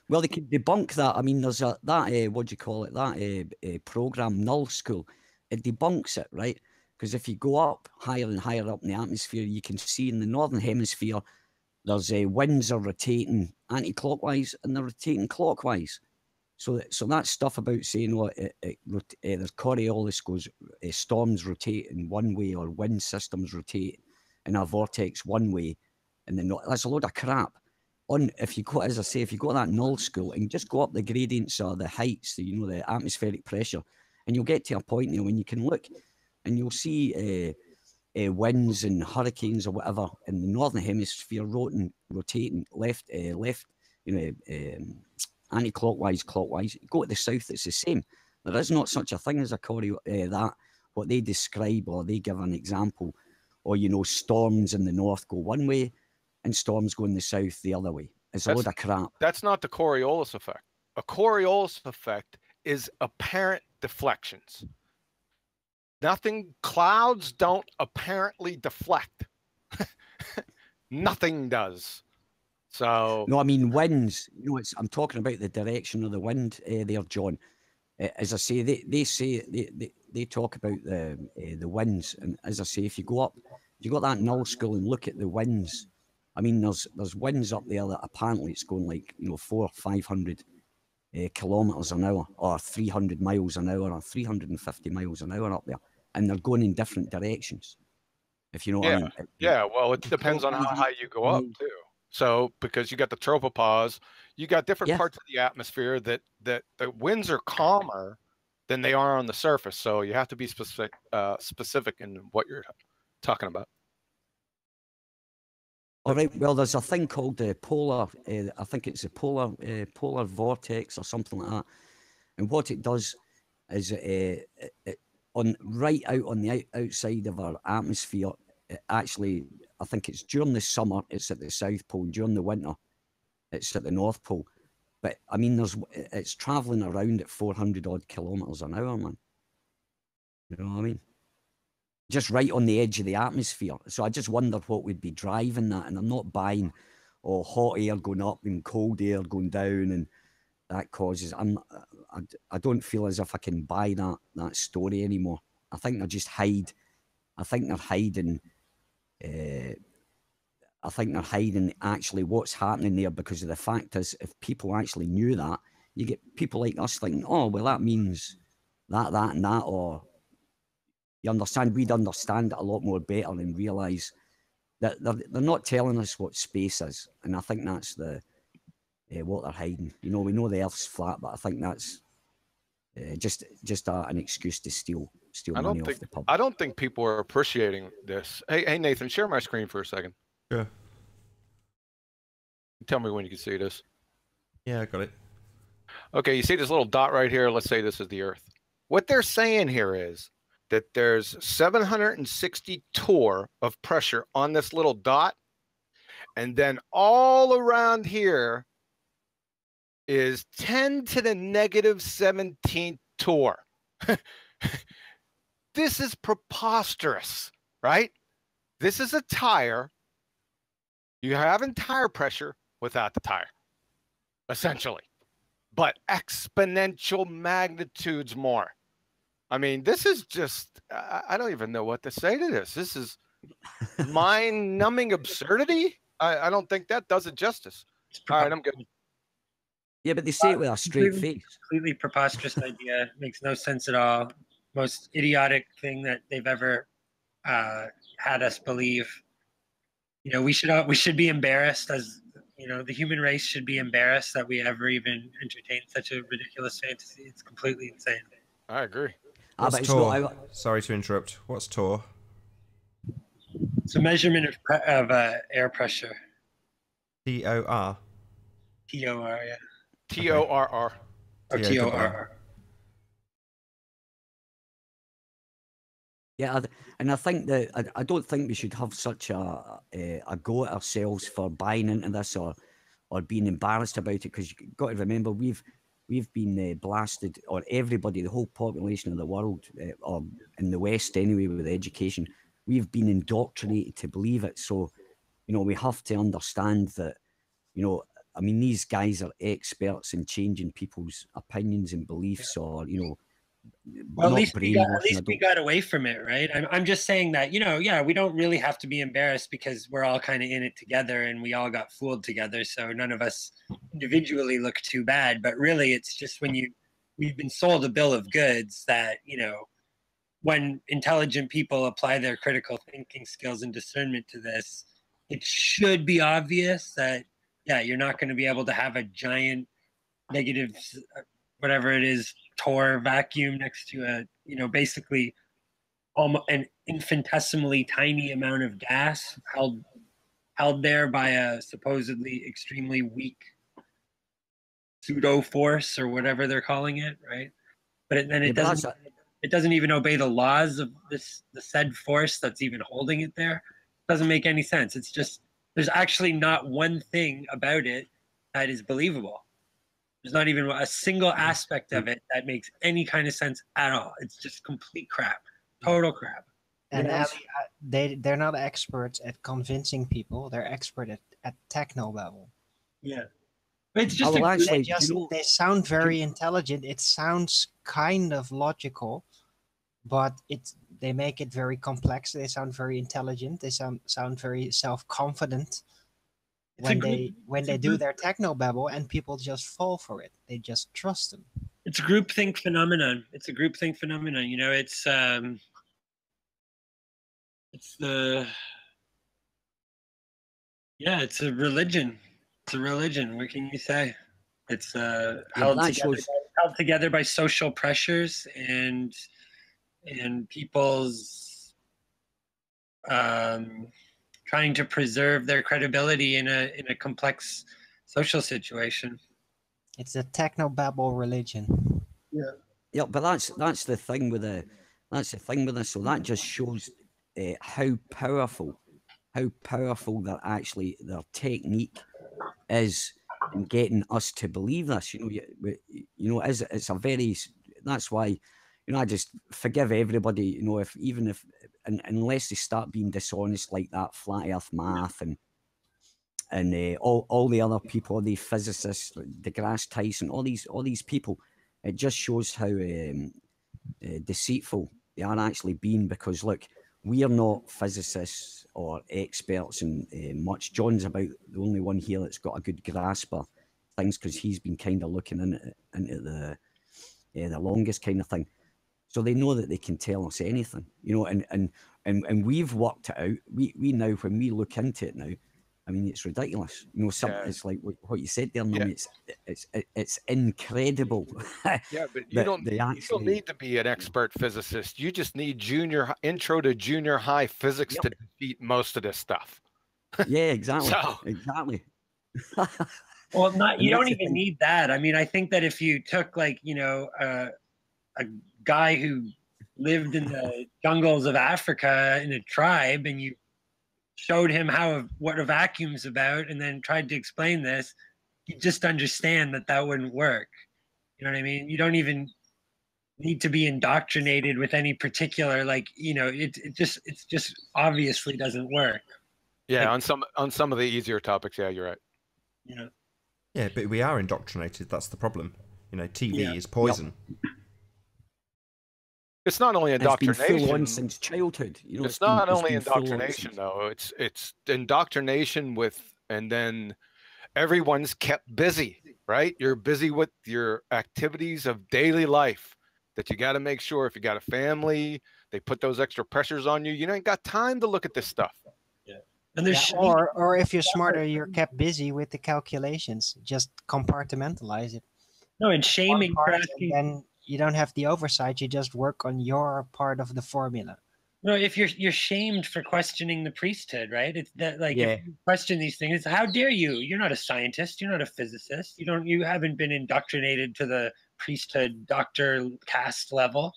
Well, they can debunk that. I mean, there's what do you call it? That program Null School. It debunks it, right? Because if you go up higher and higher up in the atmosphere, you can see in the northern hemisphere, there's winds are rotating anti-clockwise and they're rotating clockwise. So that stuff about saying there's Coriolis goes, storms rotate in one way or wind systems rotate in a vortex one way, and then that's a load of crap. If you go, as I say, if you go to that Null School and just go up the gradients or the heights, the atmospheric pressure, and you'll get to a point there when you can look and you'll see winds and hurricanes or whatever in the northern hemisphere rotating left, anti-clockwise, clockwise. You go to the south, it's the same. There is not such a thing as a that what they describe, or they give an example, or storms in the north go one way and storms go in the south the other way. It's a load of crap. That's not the Coriolis effect. A Coriolis effect is apparent deflections. Clouds don't apparently deflect. Nothing does. So no, I mean winds. I'm talking about the direction of the wind there, John. As I say, they talk about the winds, and as I say, if you go up, you got that Null School and look at the winds. I mean, there's winds up there that apparently it's going like 400 or 500 kilometers an hour, or 300 miles an hour, or 350 miles an hour up there. And they're going in different directions, if you know what I mean. Yeah, well, it depends on how high you go up, too. So, because you got the tropopause, you got different parts of the atmosphere that the winds are calmer than they are on the surface. So you have to be specific in what you're talking about. All right, well, there's a thing called the polar, I think it's a polar vortex or something like that. And what it does is right out on the outside of our atmosphere, it actually I think it's during the summer, it's at the South Pole. During the winter, it's at the North Pole. But I mean, it's traveling around at 400 odd kilometers an hour, man. You know what I mean? Just right on the edge of the atmosphere. So I just wondered what would be driving that. And I'm not buying, hot air going up and cold air going down, and that causes. I don't feel as if I can buy that story anymore. I think they just hide. I think they're hiding. I think they're hiding actually what's happening there, because of the fact is, if people actually knew that, you get people like us thinking, oh, well, that means that, and that, or you understand, we'd understand it a lot more better and realise that they're not telling us what space is. And I think that's what they're hiding. You know, we know the Earth's flat, but I think that's just an excuse to steal money off the public. I don't think people are appreciating this. Hey, Nathan, share my screen for a second. Yeah. Tell me when you can see this. Yeah, I got it. Okay, you see this little dot right here? Let's say this is the Earth. What they're saying here is that there's 760 torr of pressure on this little dot, and then all around here is 10 to the negative 17 torr. This is preposterous, right? This is a tire. You have tire pressure without the tire, essentially, but exponential magnitudes more. I mean, this is just, I don't even know what to say to this. This is mind-numbing absurdity. I don't think that does it justice. All right, I'm good. Yeah, but they say it with a straight face. Completely preposterous idea. Makes no sense at all. Most idiotic thing that they've ever had us believe. You know, we should be embarrassed, as you know, the human race should be embarrassed that we ever even entertained such a ridiculous fantasy. It's completely insane. I agree. What's torr? Sorry to interrupt. What's torr? It's a measurement of air pressure. T-O-R? T-O-R, yeah. T-O-R-R. Or T-O-R-R. Yeah, and I think that I don't think we should have such a go at ourselves for buying into this or being embarrassed about it, because you've got to remember we've been blasted, or everybody, the whole population of the world, or in the West anyway, with education, we've been indoctrinated to believe it. So, you know, we have to understand that, you know, I mean, these guys are experts in changing people's opinions and beliefs, or, you know, well, at least we got away from it, right? I'm just saying that, you know, yeah, we don't really have to be embarrassed because we're all kind of in it together and we all got fooled together. So none of us individually look too bad. But really, it's just when we've been sold a bill of goods that, you know, when intelligent people apply their critical thinking skills and discernment to this, it should be obvious that, yeah, you're not going to be able to have a giant negative, whatever it is, torr vacuum next to a, you know, basically almost an infinitesimally tiny amount of gas held there by a supposedly extremely weak pseudo force or whatever they're calling it, right? But it doesn't even obey the laws of the said force that's even holding it there. It doesn't make any sense. It's just, there's actually not one thing about it that is believable. There's not even a single aspect of it that makes any kind of sense at all. It's just complete crap, total crap. And they're not experts at convincing people. They're expert at technobabble. Yeah, but it's just they sound very intelligent. It sounds kind of logical, but they make it very complex. They sound very intelligent. They sound very self-confident. When they do their technobabble, and people just fall for it. They just trust them. It's a groupthink phenomenon. You know, it's a religion. It's a religion. What can you say? It's held together by social pressures and people's trying to preserve their credibility in a complex social situation. It's a technobabble religion. Yeah, but that's the thing with this. So that just shows how powerful how powerful their technique is in getting us to believe this. It's a very, that's why, I just forgive everybody, unless they start being dishonest like that flat earth math and all the other people, the physicists, deGrasse Tyson, all these people, it just shows how deceitful they are actually being, because look, we are not physicists or experts in much. John's about the only one here that's got a good grasp of things, because he's been kind of looking into the longest kind of thing. So they know that they can tell us anything, and we've worked it out. We now, when we look into it now, I mean, it's ridiculous. It's like what you said there, Nummy. It's incredible. Yeah, but you don't need to be an expert physicist. You just need intro to junior high physics to defeat most of this stuff. Yeah, exactly. So. Exactly. Well, you don't even need that. I mean, I think that if you took a guy who lived in the jungles of Africa in a tribe, and you showed him what a vacuum's about, and then tried to explain this, you just understand that wouldn't work. You know what I mean? You don't even need to be indoctrinated with any particular, it just obviously doesn't work. Yeah, on some of the easier topics, yeah, you're right. Yeah. Yeah, but we are indoctrinated. That's the problem. TV is poison. Yep. It's not only indoctrination. It's been full on since childhood. It's not only indoctrination, though. It's indoctrination and then everyone's kept busy, right? You're busy with your activities of daily life that you got to make sure. If you got a family, they put those extra pressures on you. You ain't got time to look at this stuff. Yeah. And there's or if you're smarter, you're kept busy with the calculations. Just compartmentalize it. No, and shaming. Then you don't have the oversight. You just work on your part of the formula. No, if you're shamed for questioning the priesthood, right? It's that if you question these things, how dare you? You're not a scientist. You're not a physicist. You haven't been indoctrinated to the priesthood doctor caste level,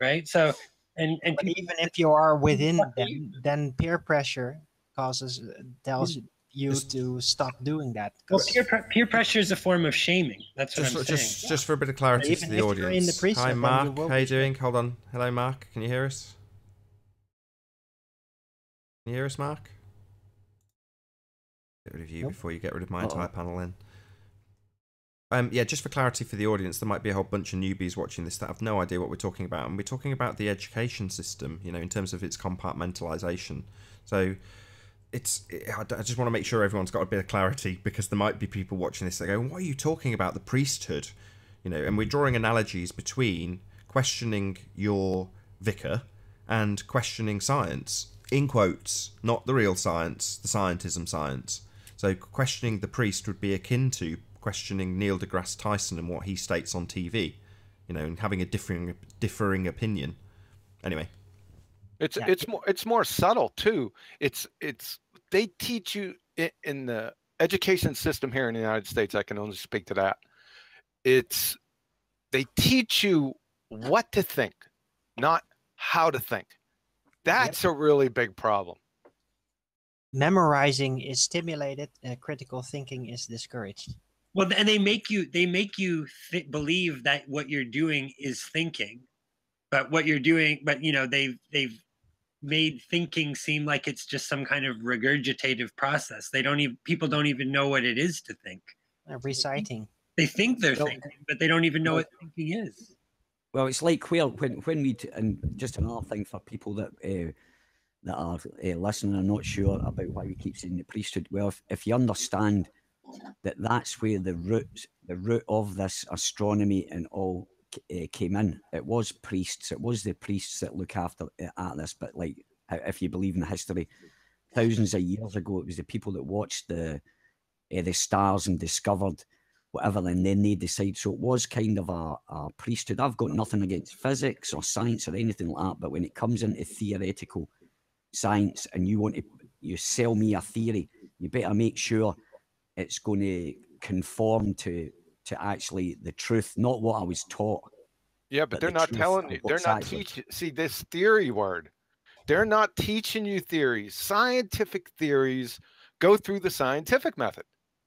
right? So, and even if you are within them, then peer pressure tells you to stop doing that. Well, peer pressure is a form of shaming. That's what I'm saying. Just for a bit of clarity to the audience. Hi, Mark. How you doing? Hold on. Hello, Mark. Can you hear us? Can you hear us, Mark? Get rid of you before you get rid of my entire panel then. Yeah, just for clarity for the audience, there might be a whole bunch of newbies watching this that have no idea what we're talking about. And we're talking about the education system, in terms of its compartmentalization. So I just want to make sure everyone's got a bit of clarity, because there might be people watching this that go, what are you talking about, the priesthood? And we're drawing analogies between questioning your vicar and questioning science. In quotes, not the real science, the scientism science. So questioning the priest would be akin to questioning Neil deGrasse Tyson and what he states on TV, and having a differing opinion. Anyway. It's more subtle too. They teach you in the education system here in the United States. I can only speak to that. They teach you what to think, not how to think. That's a really big problem. Memorizing is stimulated. Critical thinking is discouraged. Well, and they make you believe that what you're doing is thinking, but they've made thinking seem like it's just some kind of regurgitative process. People don't even know what it is to think. Reciting. They think they're thinking, but they don't even know what thinking is. Well, it's like when we and just another thing for people that are listening and not sure about why we keep saying the priesthood. Well, if you understand that's where the root of this astronomy and all came in. It was priests. It was the priests that look after at this. But if you believe in the history, thousands of years ago, it was the people that watched the stars and discovered whatever, and then they decide. So it was kind of a priesthood. I've got nothing against physics or science or anything like that, but when it comes into theoretical science and you sell me a theory, you better make sure it's going to conform to actually the truth, not what I was taught. Yeah, but they're not telling you. They're not teaching. See, this theory word They're not teaching you theories. Scientific theories go through the scientific method.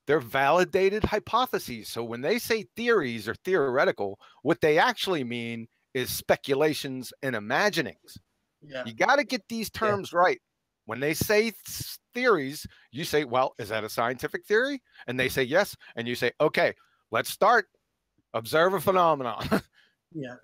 They're validated hypotheses. So when they say theories or theoretical, what they actually mean is speculations and imaginings. Yeah. You got to get these terms right. When they say theories, you say, well, is that a scientific theory? And they say yes. And you say, okay, let's start. Observe a phenomenon. Yeah.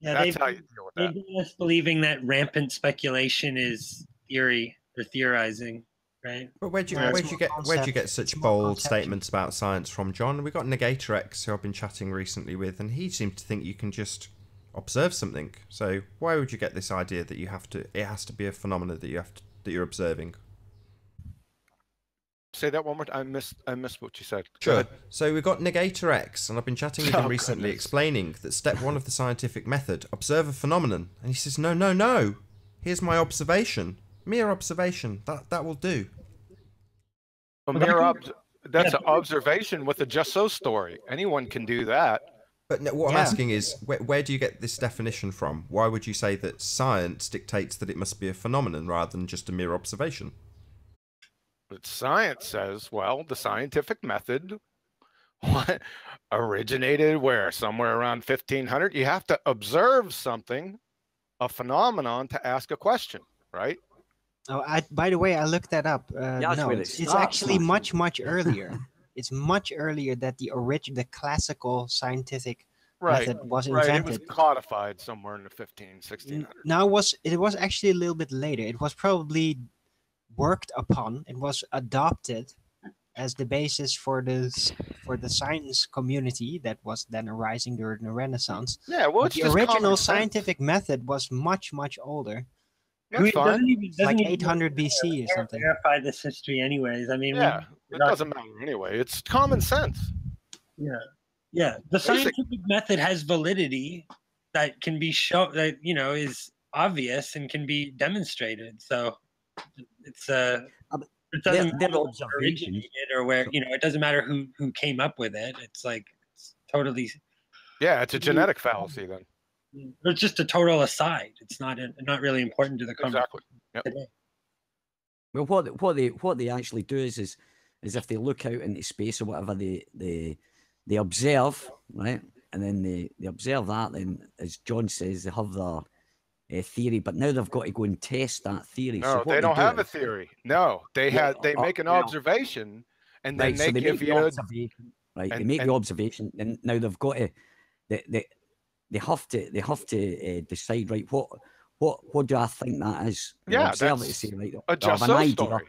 Yeah, That's how you deal with that. They've got us believing that rampant speculation is theory or theorizing, right? But where'd you get such more bold conceptual. statements about science from, John? We got Negator X, who I've been chatting recently with, and he seemed to think you can just observe something. So why would you get this idea that it has to be a phenomenon that you're observing? Say that one more time. I missed what you said. Go Sure. ahead. So we've got Negator X, and I've been chatting with him Oh, recently, goodness. explaining that step 1 of the scientific method, observe a phenomenon. And he says, no. Here's my observation. Mere observation. That will do. That's an observation with a just so story. Anyone can do that. But no, what I'm Yeah. asking is, where do you get this definition from? Why would you say that science dictates that it must be a phenomenon rather than just a mere observation? But science says, well, the scientific method originated where? Somewhere around 1500. You have to observe something, a phenomenon, to ask a question, right? Oh, by the way, I looked that up. that's No, where it it's starts, actually Matthew. much earlier. It's much earlier that the classical scientific method was Right. It invented. was codified somewhere in the 1600s. Now it was actually a little bit later. It was probably worked upon. It was adopted as the basis for the science community that was then arising during the Renaissance. Yeah, well, But it's the just original common sense. scientific method was much older, That's fine. like 800 BC or something. Verify this history, anyways. I mean, Yeah, it doesn't matter anyway. It's common sense. Yeah. The scientific method has validity that can be shown, that is obvious and can be demonstrated. So it's it doesn't Their matter where it observations. originated or where it doesn't matter who came up with it. It's like it's totally. Yeah, it's a genetic fallacy then. It's just a total aside. It's not really important to the conversation Exactly. Yep. today. Well, what they actually do is if they look out into space or whatever, they observe, right, and then they observe that. Then, as John says, they have their theory, but now they've got to go and test that theory. No, what they don't do have a is- theory. No, they make an well, observation, and then Right, so they they give make the you a observation. Right, they and- make the and- observation, and now they've got to they have to decide, right, what do I think that is? And Yeah, observe it to that's say, right, a I have just an so idea. story.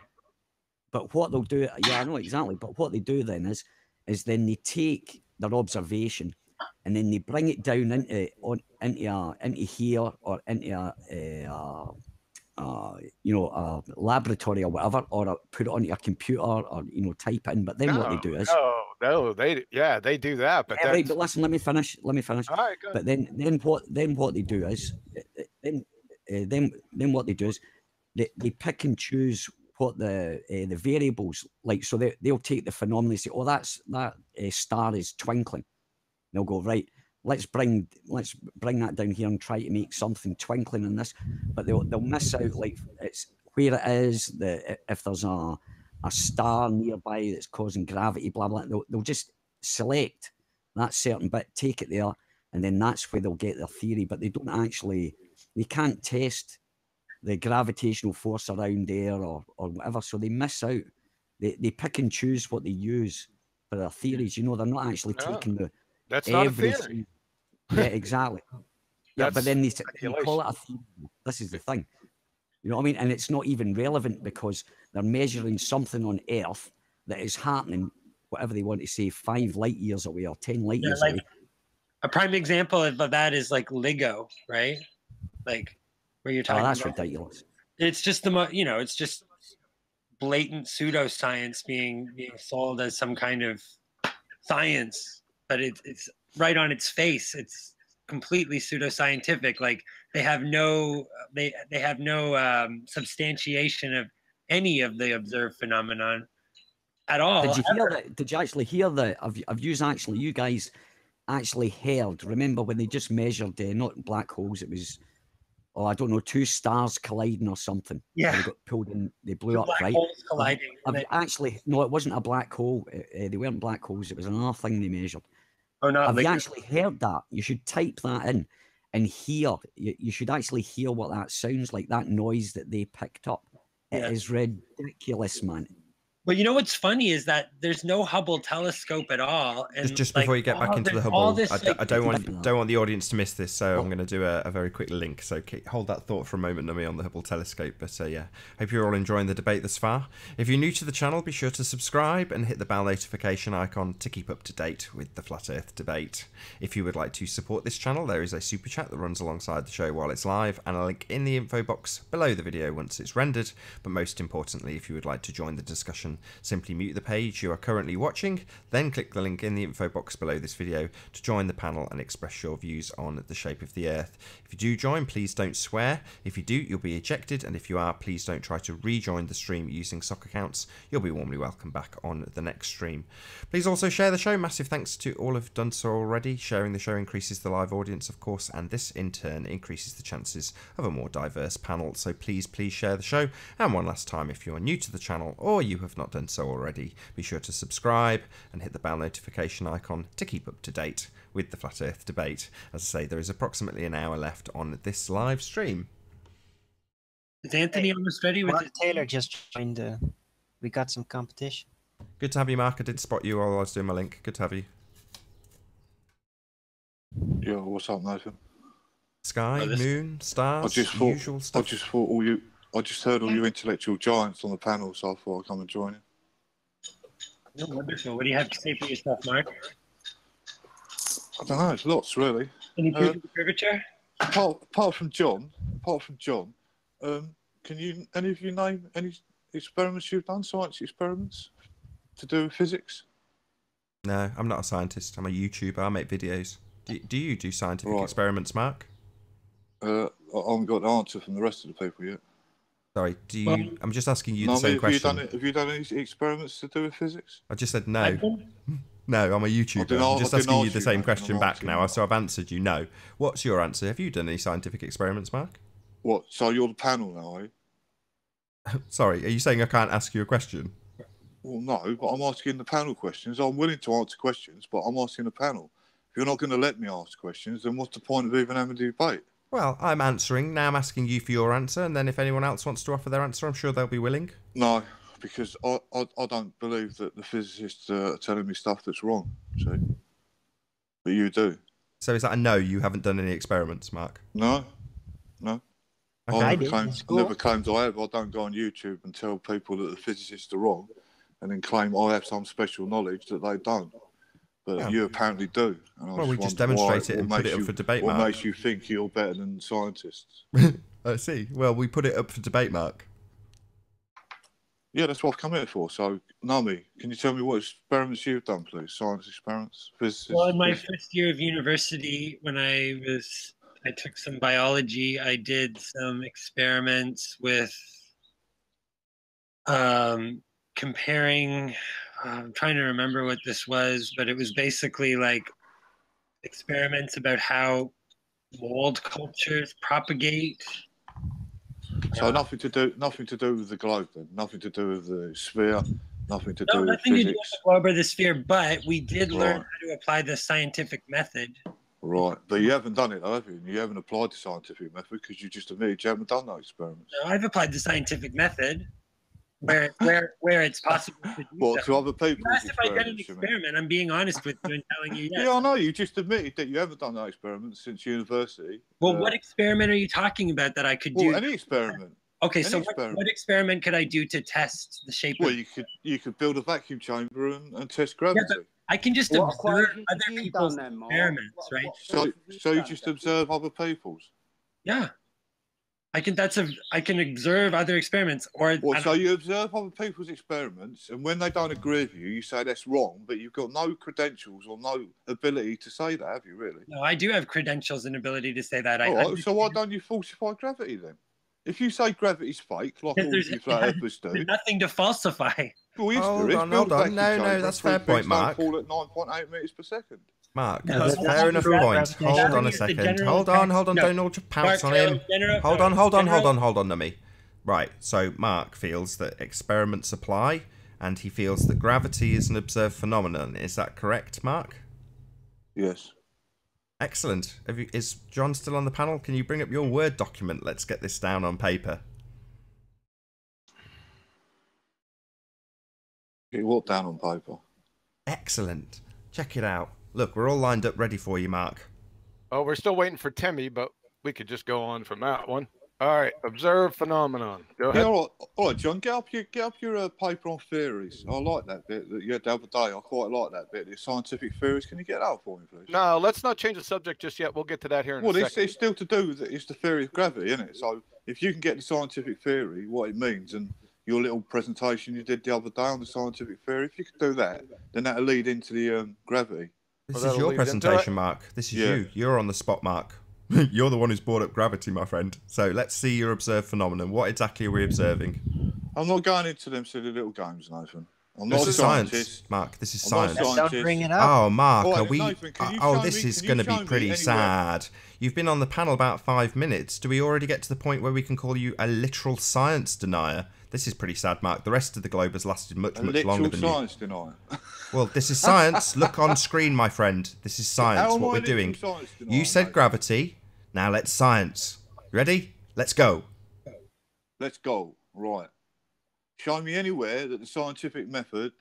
But what they'll do, yeah, I know exactly. But what they do then is then they take their observation and then they bring it down into here or into a laboratory or whatever, or put it onto a computer or type it in. But then what they do is they do that. But right. that's But listen, let me finish. All right. Good. But then what they do is then what they do is they pick and choose what the variables like. So they'll take the phenomenon and say, oh, that star is twinkling. They'll go, right, let's bring that down here and try to make something twinkling in this. But they'll miss out, like, it's where it is, if there's a star nearby that's causing gravity, blah blah. They'll just select that certain bit, take it there, and then that's where they'll get their theory. But they can't test the gravitational force around there or whatever, so they miss out. They pick and choose what they use for their theories. They're not actually taking That's not a everything. theory. Yeah, exactly. Yeah, but then they call it a theory. This is the thing. You know what I mean? And it's not even relevant because they're measuring something on Earth that is happening, whatever they want to say, 5 light years away or 10 light years away. A prime example of that is like LIGO, right? Like where you're talking That's about. ridiculous. It's just it's just blatant pseudoscience being sold as some kind of science, but it's right on its face. It's completely pseudoscientific. Like they have no substantiation of any of the observed phenomenon at all. Did you hear that? Did you actually hear that? You guys actually heard? Remember when they just measured not black holes? It was I don't know, two stars colliding or something. Yeah. They got pulled in, they blew Two up, black right? holes colliding. Actually, no, it wasn't a black hole. They weren't black holes. It was another thing they measured. Oh, not Have you like actually heard that? You should type that in and hear. You should actually hear what that sounds like, that noise that they picked up. It Yeah. is ridiculous, man. But you know what's funny is that there's no Hubble telescope at all. And Just before you get back into the Hubble, I don't want the audience to miss this, so I'm going to do a very quick link. So hold that thought for a moment, Nami, on the Hubble telescope. But yeah, hope you're all enjoying the debate thus far. If you're new to the channel, be sure to subscribe and hit the bell notification icon to keep up to date with the Flat Earth debate. If you would like to support this channel, there is a super chat that runs alongside the show while it's live, and a link in the info box below the video once it's rendered. But most importantly, if you would like to join the discussion, simply mute the page you are currently watching, then click the link in the info box below this video to join the panel and express your views on the shape of the Earth. If you do join, please don't swear. If you do, you'll be ejected, and if you are, please don't try to rejoin the stream using sock accounts. You'll be warmly welcome back on the next stream. Please also share the show. Massive thanks to all who've done so already. Sharing the show increases the live audience, of course, and this in turn increases the chances of a more diverse panel. So please share the show. And one last time, if you're new to the channel or you have not done so already, be sure to subscribe and hit the bell notification icon to keep up to date with the Flat Earth debate. As I say, there is approximately an hour left on this live stream. Is Anthony almost ready with Mark Taylor just joined. We got some competition. Good to have you, Mark. I did spot you while I was doing my link. Good to have you. Yeah, what's up, Nathan? Sky, moon, stars, usual stuff. I just heard all you intellectual giants on the panel, so I thought I'd come and join you. Oh, wonderful. What do you have to say for yourself, Mark? I don't know, it's lots really. Any proof of curvature? Apart from John, can you any of you name any experiments you've done, science experiments to do with physics? No, I'm not a scientist. I'm a YouTuber. I make videos. Do you do scientific experiments, Mark? I haven't got the answer from the rest of the people yet. Sorry, I'm just asking you the same question. Have you done any experiments to do with physics? I just said no. No, I'm a YouTuber. I'm just asking you the same question back now, so I've answered you no. What's your answer? Have you done any scientific experiments, Mark? What? So you're the panel now, are you? Sorry, are you saying I can't ask you a question? Well, no, but I'm asking the panel questions. I'm willing to answer questions, but I'm asking the panel. If you're not going to let me ask questions, then what's the point of even having a debate? Well, I'm answering. Now I'm asking you for your answer, and then if anyone else wants to offer their answer, I'm sure they'll be willing. No, because I don't believe that the physicists are telling me stuff that's wrong, see? But you do. So is that a no, you haven't done any experiments, Mark? No. Okay. I never claimed I have. I don't go on YouTube and tell people that the physicists are wrong and then claim I have some special knowledge that they don't. But you apparently do. And well, we just demonstrate it and put it up for debate, Mark. What makes you think you're better than scientists? I see. Well, we put it up for debate, Mark. Yeah, that's what I've come here for. So, Nami, can you tell me what experiments you've done, please? Science experiments, physics? Well, in my first year of university, when I took some biology, I did some experiments with comparing. I'm trying to remember what this was, but it was basically like experiments about how mold cultures propagate. So nothing to do with the globe, then. Nothing to do with the sphere. Nothing to do with nothing physics. to do with the globe or the sphere, but we did learn how to apply the scientific method. Right, but you haven't done it, have you? You haven't applied the scientific method because you just admitted you haven't done no experiments. No, I've applied the scientific method where it's possible to do Well, to other people. You asked if I'd done an experiment. I'm being honest with you and telling you yes. Yeah, I know. You just admitted that you haven't done no experiments since university. Well, what experiment are you talking about that I could do? Well, any experiment. Okay, so what experiment could I do to test the shape? Well, you could build a vacuum chamber and test gravity. Yeah, I can just observe other people's experiments, right? So you just observe other people's. Yeah, I can. I can observe other experiments, or so you observe other people's experiments, and when they don't agree with you, you say that's wrong, but you've got no credentials or no ability to say that, have you? Really? No, I do have credentials and ability to say that. So why don't you falsify gravity then? If you say gravity's fake, like all you flat earthers do, there's nothing to falsify. Well, hold on. No, that's a fair point, Mark. Fall at 9.8 meters per second. Mark, No, that's that's fair enough true. point. Hold on a It's the second. general Hold on, effect- no. don't all pounce Mark, on him. general- Hold no, on, hold general- on, Nummy. Right, so Mark feels that experiments apply, and he feels that gravity is an observed phenomenon. Is that correct, Mark? Yes. Excellent. Is John still on the panel? Can you bring up your Word document? Let's get this down on paper. Get what down on paper? Excellent. Check it out. Look, we're all lined up ready for you, Mark. Oh, we're still waiting for Timmy, but we could just go on from that one. All right, observe phenomenon. Go Yeah, ahead. all right, John. Get up your paper on theories. I like that bit that you had the other day. I quite like that bit. The scientific theories. Can you get that up for me, please? No, let's not change the subject just yet. We'll get to that here in a second. It's still to do with it's the theory of gravity, isn't it? So if you can get the scientific theory, what it means, and your little presentation you did the other day on the scientific theory, if you could do that, then that'll lead into the gravity. This Well, is your that'll lead into presentation, it. Mark. This is Yeah. you. You're on the spot, Mark. You're the one who's brought up gravity, my friend. So let's see your observed phenomenon. What exactly are we observing? I'm not going into them silly little games, Nathan. I'm not This a is science, scientist. Mark. This is I'm not a science. scientist. Don't bring it up. Oh, Mark, All right, are we? Nathan, can you Oh, show this me- is can you going to show be me pretty anywhere? sad. You've been on the panel about 5 minutes. Do we already get to the point where we can call you a literal science denier? This is pretty sad, Mark. The rest of the globe has lasted much A longer literal than you. science denier. Well, this is science. Look on screen, my friend. This is science. How am What I we're a literal doing. science denier, You said mate? gravity. Now let's science. Ready? Let's go. Let's go. Right. Show me anywhere that the scientific method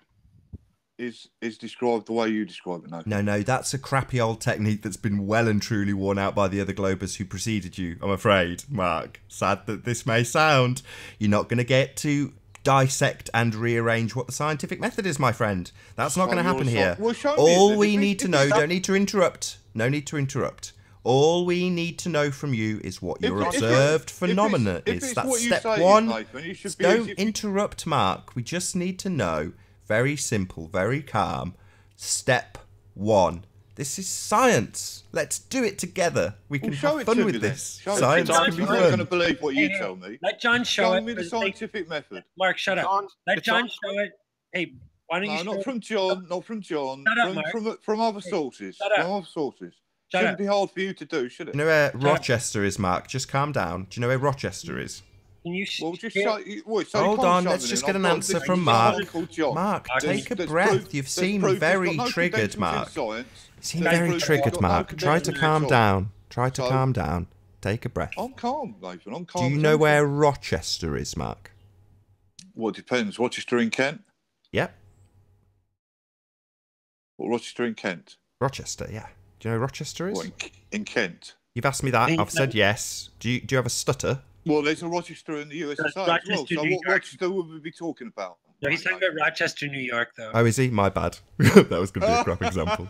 is described the way you describe it, Nathan. No, that's a crappy old technique that's been well and truly worn out by the other globers who preceded you, I'm afraid, Mark. Sad that this may sound. You're not going to get to dissect and rearrange what the scientific method is, my friend. That's not going to happen here. Well, show me All it then. we If need it's- to if know, it's- don't need to interrupt. No need to interrupt. All we need to know from you is what your If- if- observed if phenomena if is. it's That's what you step say it is, one. Nathan, you should be Don't easy- interrupt, Mark. We just need to know. Very simple, very calm. Step one. This is science. Let's do it together. We can Well, show have it fun to with me then. this. Show it to Science me. can I'm be not going to fun. believe what you Hey, tell me. Let John show it. me the Hey, scientific method. Mark, shut up. John, Let it's John on- show it. Hey, why don't you No, show not it? from John. Not from John. Shut up, Mark. From other sources. shut up. From other sources. Shut Shouldn't up. be hard for you to do, should it? You know where Rochester is, Mark? Just calm down. Do you know where Rochester is? Can you Well, just share- show. Wait, so you Hold can't on, show let's me just then. get an I've got- answer this from is Mark. someone called John. Mark, That's- take a That's breath. proof- You've that's seemed proof he's very got no triggered, credentials in Mark. science. You seem That's very proof he's triggered, got no Mark. Try to credentials in calm science. down. Try to So- calm down. Take a breath. I'm calm, Nathan. I'm calm. Do you as know anything. where Rochester is, Mark? Well, it depends. Rochester in Kent. Yep. Or Rochester in Kent. Rochester, yeah. Do you know where Rochester is? What, in Kent? You've asked me that. Think I've said that- yes. Do you have a stutter? Well, there's a Rochester in the USSR as well. Rochester, So New what York. Rochester would we be talking about? No, he's talking about Rochester, New York, though. Oh, is he? My bad. That was going to be a crap example.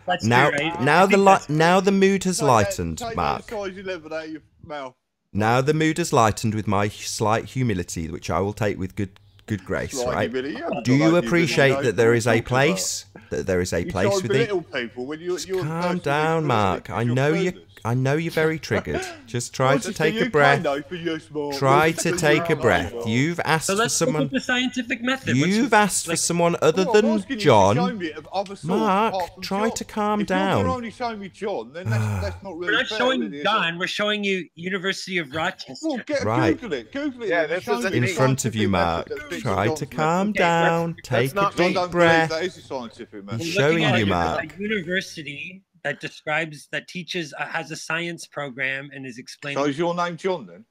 That's now, true, right? now I the think that's- now the mood has Take lightened, that Mark. size 11 out of your mouth. Now the mood has lightened with my slight humility, which I will take with good grace. Slight Right? humility. You haven't Do got you that appreciate humility, that there what is are you a talking about? place that there is a You place try and within? belittle people when you're the Calm person down, who's Mark. I you're know you. clueless. I know you're very triggered. Just try to Rochester, take a UK, breath. though, for you, small. Try Rochester, to take a UK, breath. well. You've asked So for let's look someone. at the scientific method. You've asked for someone other Well, I'm than asking you to show John. me of other sources Mark, apart from try John. to calm if down. You're only showing me John, then that's not really We're not fair, showing really, is John. it? We're showing you University of Rochester. Well, Right. Google it. Google it. Yeah, and this show isn't me In the front of you, scientific Mark. method that fits Try John's to calm method. down. that's Take a not John deep don't believe breath. that is a scientific method. He's We're looking showing at you, a Mark. university that describes, that teaches, has a science program and is explaining. So is your name John then?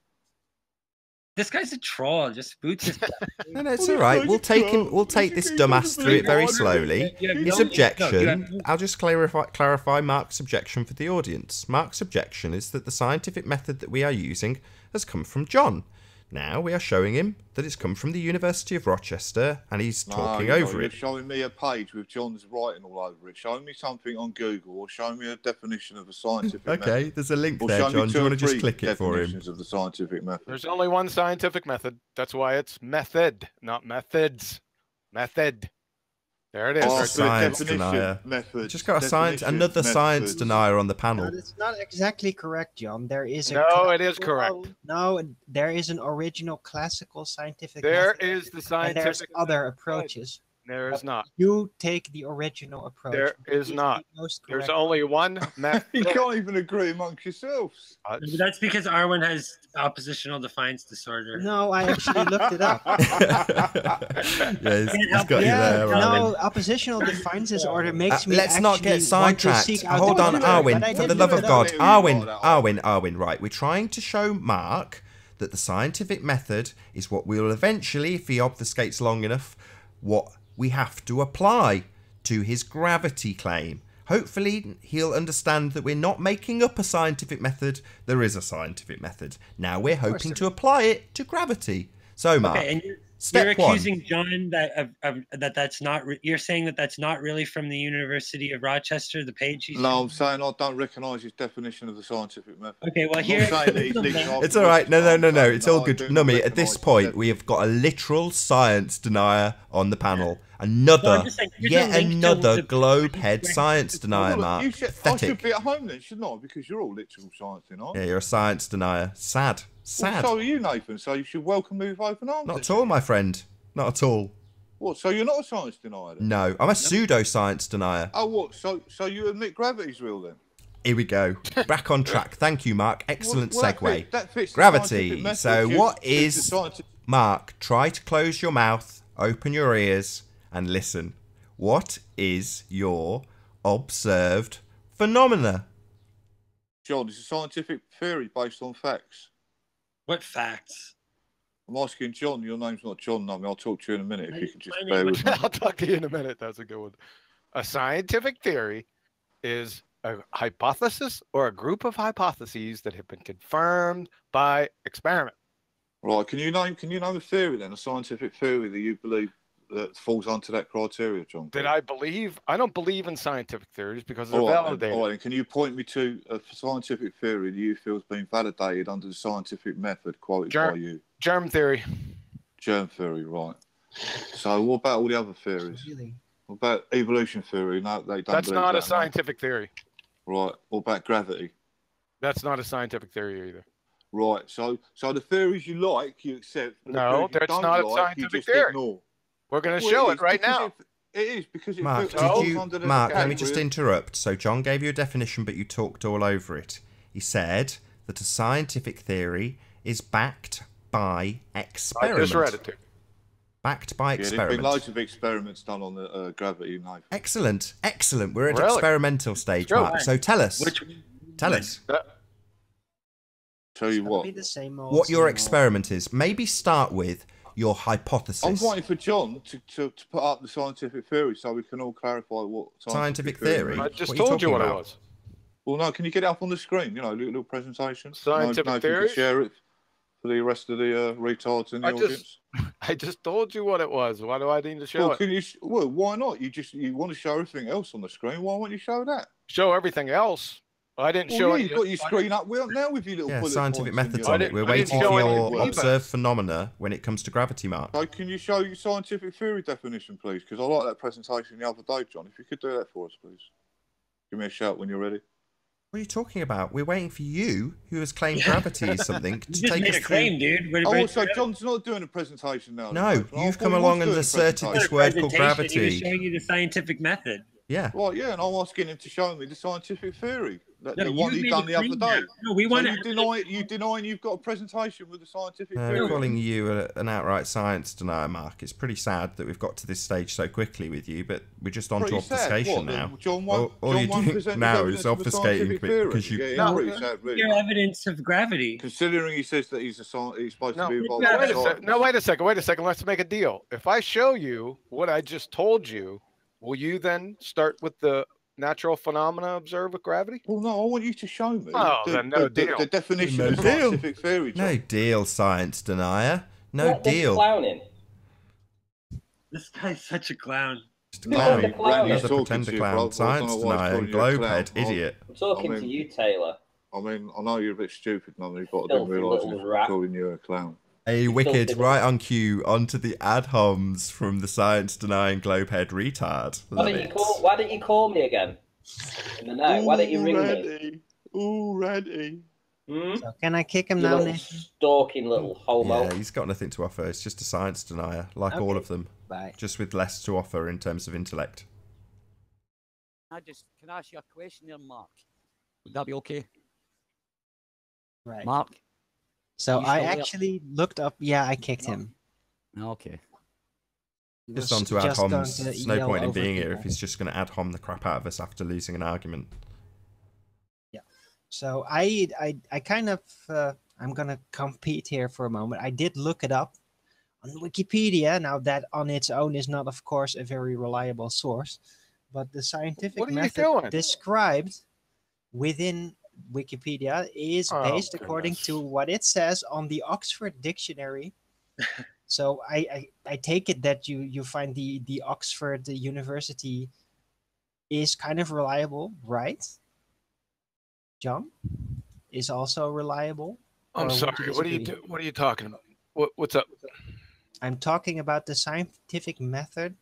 This guy's a troll. Just boots his. No, it's Well, all right. he's We'll take control. him. We'll take this He dumbass doesn't through it believe very order. slowly. You have His no- no, you objection. have- I'll just clarify Mark's objection for the audience. Mark's objection is that the scientific method that we are using has come from John. Now we are showing him that it's come from the University of Rochester, and he's talking over You're it. showing me a page with John's writing all over it. Showing me something on Google, or showing me a definition of a scientific method. Okay, there's a link Or there, show me John. Do two you want or to just three click it for him? definitions of the scientific method. There's only one scientific method. That's why it's method, not methods. Method. There it is. Oh, There's so a science definition, denier. method, Just got definition, another science methods. denier on the panel. No, that's not exactly correct, John. There is a No, it is classical- correct. No, there is an original classical scientific There method, is the and there's scientific. other approaches. There is not. You take the original approach. There is It not. the most There's correct only one method. You can't even agree amongst yourselves. That's because Arwen has oppositional defiance disorder. No, I actually looked it up. Yeah, he's got you Yeah, there. Right? no, oppositional defiance disorder makes me. Let's not get actually want to sidetracked. seek out Hold the on, doctor, Arwen. but I For the didn't love look of it God, up. Arwen. Right, we're trying to show Mark that the scientific method is what we will eventually, if he obfuscates long enough, what we have to apply to his gravity claim. Hopefully, he'll understand that we're not making up a scientific method. There is a scientific method. Now we're hoping to apply it to gravity. So, Mark. Okay, and Step you're one. accusing John that's not. You're saying that that's not really from the University of Rochester, the page he's. No, I'm saying I don't recognise his definition of the scientific method. Okay, well I'm here. not saying that he's leading off It's all right. No. It's all I good. do Nummy, not at this recognise point, his we have got a literal science denier on the panel. Well, Another, I'm just saying, here's a yet link to another the- globe head science denier, Well, look, Mark. I should Pathetic. be at home then, shouldn't I? Because you're all literal science, aren't you? Yeah, you're a science denier. Sad. Well, Sad. so are you, Nathan. So you should welcome me with open arms. Not then. at all, my friend. Not at all. What? So you're not a science denier then? No, I'm a pseudo-science denier. Oh, what? So you admit gravity's real then? Here we go. Back on track. Thank you, Mark. Excellent Well, segue. that fits the Gravity. scientific method. So You- what the is... scientific- Mark, try to close your mouth, open your ears, and listen. What is your observed phenomena? John, it's a scientific theory based on facts. What facts? I'm asking John. Your name's not John. No, I'll talk to you in a minute if you can just My bear name- with me. I'll talk to you in a minute. That's a good one. A scientific theory is a hypothesis or a group of hypotheses that have been confirmed by experiment. Right? Can you name a theory then, a scientific theory that you believe that falls onto that criteria, John? Did I believe? I don't believe in scientific theories because they're All right, validated. all right, and can you point me to a scientific theory that you feel has been validated under the scientific method quoted by you? Germ theory. Germ theory, right. So what about all the other theories? Really? What about evolution theory? No, they don't That's believe not that, a scientific theory. no. Right. What about gravity? That's not a scientific theory either. Right. So the theories you like, you accept. But the No, theories you that's don't not a like, scientific you just theory. Ignore. We're going to Well, show it it is, right because now. It is because it Mark, falls under the Mark, let me just category. interrupt. So John gave you a definition, but you talked all over it. He said that a scientific theory is backed by experiment. I just read it too. Backed by Yeah, there's been experiment. loads of experiments done on the gravity, Nathan. Excellent, excellent. We're at Really? experimental stage, Go Mark. So tell us, tell us Tell you It's gotta what. be the same old, what your same old. experiment is. Maybe start with your hypothesis. I'm waiting for John to put up the scientific theory so we can all clarify what Scientific theory? I just What are you told you talking what it about? was. Well, no, can you get it up on the screen? You know, little presentation. Scientific no, if you theory? can share it for the rest of the retards in the I just- audience. I just told you what it was. Why do I need to show Well, it? can you? Well, why not? You want to show everything else on the screen? Why won't you show that? Show everything else. I didn't Well, show yeah, it. you've got your screen up now with your little Yeah, bullet scientific points and methods your- on it. We're I didn't waiting show for any your either. observed phenomena when it comes to gravity, Mark. So can you show your scientific theory definition, please? Because I like that presentation the other day, John. If you could do that for us, please. Give me a shout when you're ready. What are you talking about? We're waiting for you, who has claimed gravity is something, You to just take made us a claim, through. dude. What Oh, about- so John's not doing a presentation now. No, then, I you've thought come he was along and doing a asserted presentation. this word called Presentation, He was gravity. showing you the scientific method. Yeah. Right, yeah, and I'm asking him to show me the scientific theory. No, The you one he made done a the other claim day. now. No, we So want you denying you've got a presentation with the scientific I'm theory. calling you an outright science denier, Mark. It's pretty sad that we've got to this stage so quickly with you, but we're just on to Pretty sad. obfuscation What, now. John won't, all John you're won't doing present now his is evidence of the obfuscating scientific because theory. you... Yeah, No, pretty sad, really. your evidence of gravity. Considering he says that he's he's supposed No, to be involved no, in wait a science. second. No, wait a second. Let's make a deal. If I show you what I just told you, will you then start with the natural phenomena observed with gravity? Well, no, I want you to show me Oh, then no deal. the definition No of deal. scientific theory. John. No deal, science denier. No What, this deal. clowning. This guy's such a clown. Just a No, clown. the clown. Randy's Another talking pretender to you, clown. bro. I Science don't know why he's denier, calling you a clown. globehead, I- idiot. I'm talking I mean- to you, Taylor. I mean, I know you're a bit stupid, Mummy, but I didn't Filthy realise little he was rat. calling you a clown. Hey, wicked, filthy right on cue, onto the ad homs from the science denying globehead retard. Why Love don't you it. why don't you call me again? In the night. Why don't you ring me? Randy. Ooh, Randy. So can I kick him You now, little Nathan? stalking little homo. Yeah, he's got nothing to offer. It's just a science denier, like all Okay. of them, Bye. just with less to offer in terms of intellect. Can I ask you a question there, Mark? Would that be okay? Right. Mark? So you I still there? actually looked up. Yeah, I kicked him. Okay. He Just was on to ad just going homs. to There's no yell point in over being here people. if he's just going to ad hom the crap out of us after losing an argument. So I kind of I'm gonna compete here for a moment. I did look it up on Wikipedia. Now that on its own is not, of course, a very reliable source, but the scientific What are you method doing? described within Wikipedia is Oh, based according goodness. to what it says on the Oxford Dictionary. So I take it that you find the Oxford University is kind of reliable, right? John is also reliable. I'm or would sorry. you What are you disagree? What are you talking about? What's up? I'm talking about the scientific method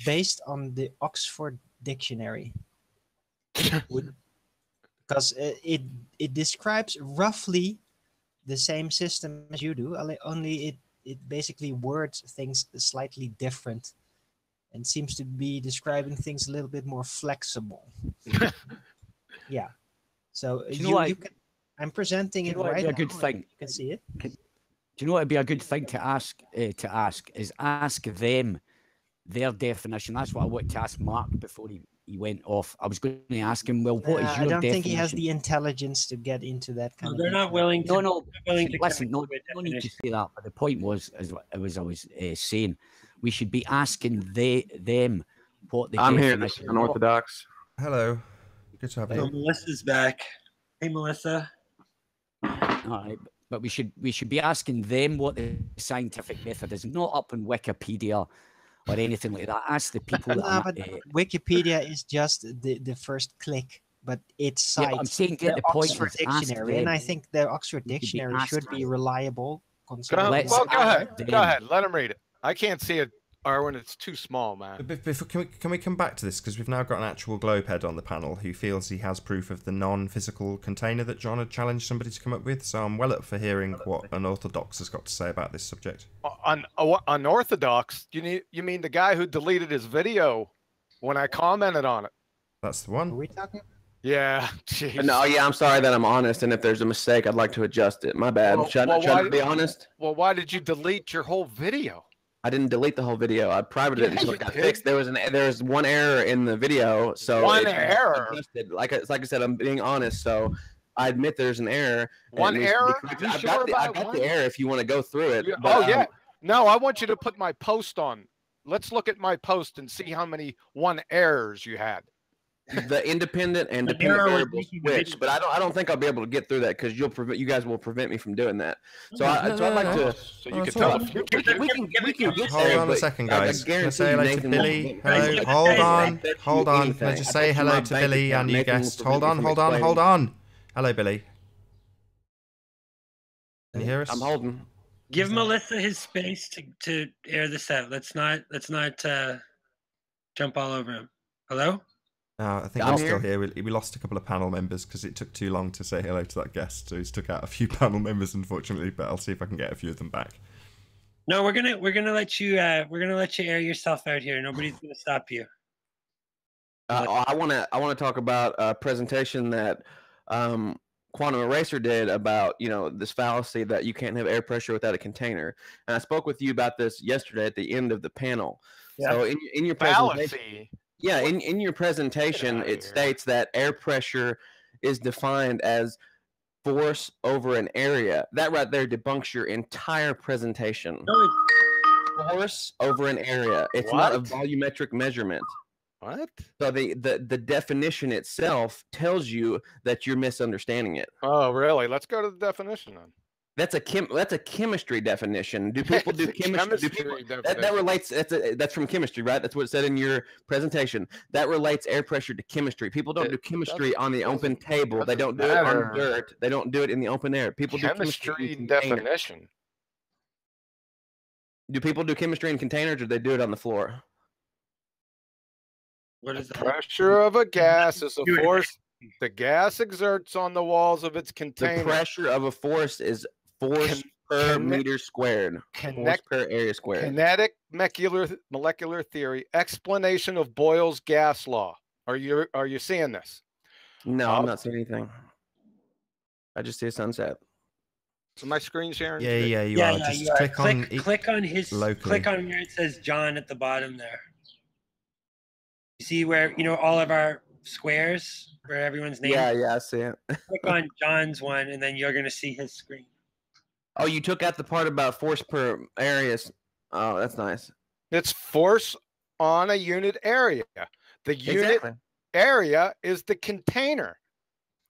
based on the Oxford Dictionary. Because it describes roughly the same system as you do, only it basically words things slightly different and seems to be describing things a little bit more flexible. Yeah. So Do you know what? you can, I'm presenting Do you it know what'd right be a now. good and thing? You can see it. Do you know what would be a good thing to ask? Is ask them their definition. That's what I wanted to ask Mark before he went off. I was going to ask him, well, what is I your don't think definition? he has the intelligence to get into that kind No, of they're not detail. willing to. No. willing to Listen, come no up with a need to definition. say that. But the point was, as I was saying, we should be asking them what the I'm here. definition. This is unorthodox. Hello. Good to have So you. Melissa's back. Hey, Melissa. All right, but we should be asking them what the scientific method is, not up on Wikipedia or anything like that. Ask the people that No, are. but Wikipedia is just the first click, but it Yeah, cites I'm saying get the the point. Oxford Is ask Dictionary, and them. I think the Oxford You should be Dictionary should be asking. reliable. Go, Considering Let's well, go ahead. ask them. Go ahead. Let him read it. I can't see it, Arwen. It's too small, man. But before, can we come back to this? Because we've now got an actual globe head on the panel who feels he has proof of the non-physical container that John had challenged somebody to come up with. So I'm well up for hearing what Unorthodox has got to say about this subject. Unorthodox? You mean the guy who deleted his video when I commented on it? That's the Are one. we talking? Yeah. Jeez. No, yeah, I'm sorry that I'm honest, and if there's a mistake, I'd like to adjust it. My bad. Well, Should well, I try why- to be honest? Well, why did you delete your whole video? I didn't delete the whole video. I privated it Yeah, until you it got did. fixed. There was one error in the video, so One it error? adjusted. Like I said, I'm being honest. So I admit there's an error. and One it needs to be error? corrected. You I've sure got about the one? error if you want to go through it. Yeah, But, oh yeah. No, I want you to put my post on. Let's look at my post and see how many one errors you had. the independent and The dependent error was variables making the switch, video. but I don't think I'll be able to get through that because you guys will prevent me from doing that. So I'd like to. So you Oh, can it's tell all the right. future. We can get Hold there, on a but second, I guys. Can I guarantee say you hello to Nathan Billy? won't- Hello. Guys, Hold guys, on. bet you Hold on. Can I anything. just I say bet you hello my to bank Billy, account, our new Nathan will guest? prevent Hold me on. from Hold on. explaining. Hold on. Hello, Billy. Can you hear us? I'm holding. Give Melissa his space to air this out. Let's not jump all over him. Hello? I think I'm we're still here. here. We lost a couple of panel members because it took too long to say hello to that guest, so he's took out a few panel members, unfortunately. But I'll see if I can get a few of them back. No, we're gonna let you air yourself out here. Nobody's gonna stop you. I want to talk about a presentation that Quantum Eraser did about this fallacy that you can't have air pressure without a container. And I spoke with you about this yesterday at the end of the panel. Yeah. So in your presentation, Fallacy. yeah, in your presentation, outta it here. states that air pressure is defined as force over an area. That right there debunks your entire presentation. No, it's Force over an area. It's not a What? volumetric measurement. What? So the definition itself tells you that you're misunderstanding it. Oh, really? Let's go to the definition then. That's a chemistry definition. Do people do It's a chemistry? chemistry That definition. relates. That's from chemistry, right? That's what it said in your presentation. That relates air pressure to chemistry. People don't It do chemistry on the open doesn't- table. They don't doesn't do it on matter. dirt. They don't do it in the open air. People do Chemistry chemistry in containers. definition. Do people do chemistry in containers, or do they do it on the floor? what The is that? pressure of a gas is a Do it. force The gas exerts on the walls of its The container. pressure of a force is force per meter squared. Force per area squared. Kinetic molecular theory explanation of Boyle's gas law. Are you seeing this? No, I'm not seeing anything. I just see a sunset. So my screen sharing. Yeah, you are. Just click on his locally. click on where it says John at the bottom there. You see where all of our squares where everyone's name. Yeah, I see it. Click on John's one, and then you're gonna see his screen. Oh, you took out the part about force per areas. Oh, that's nice. It's force on a unit area. The unit area is the container.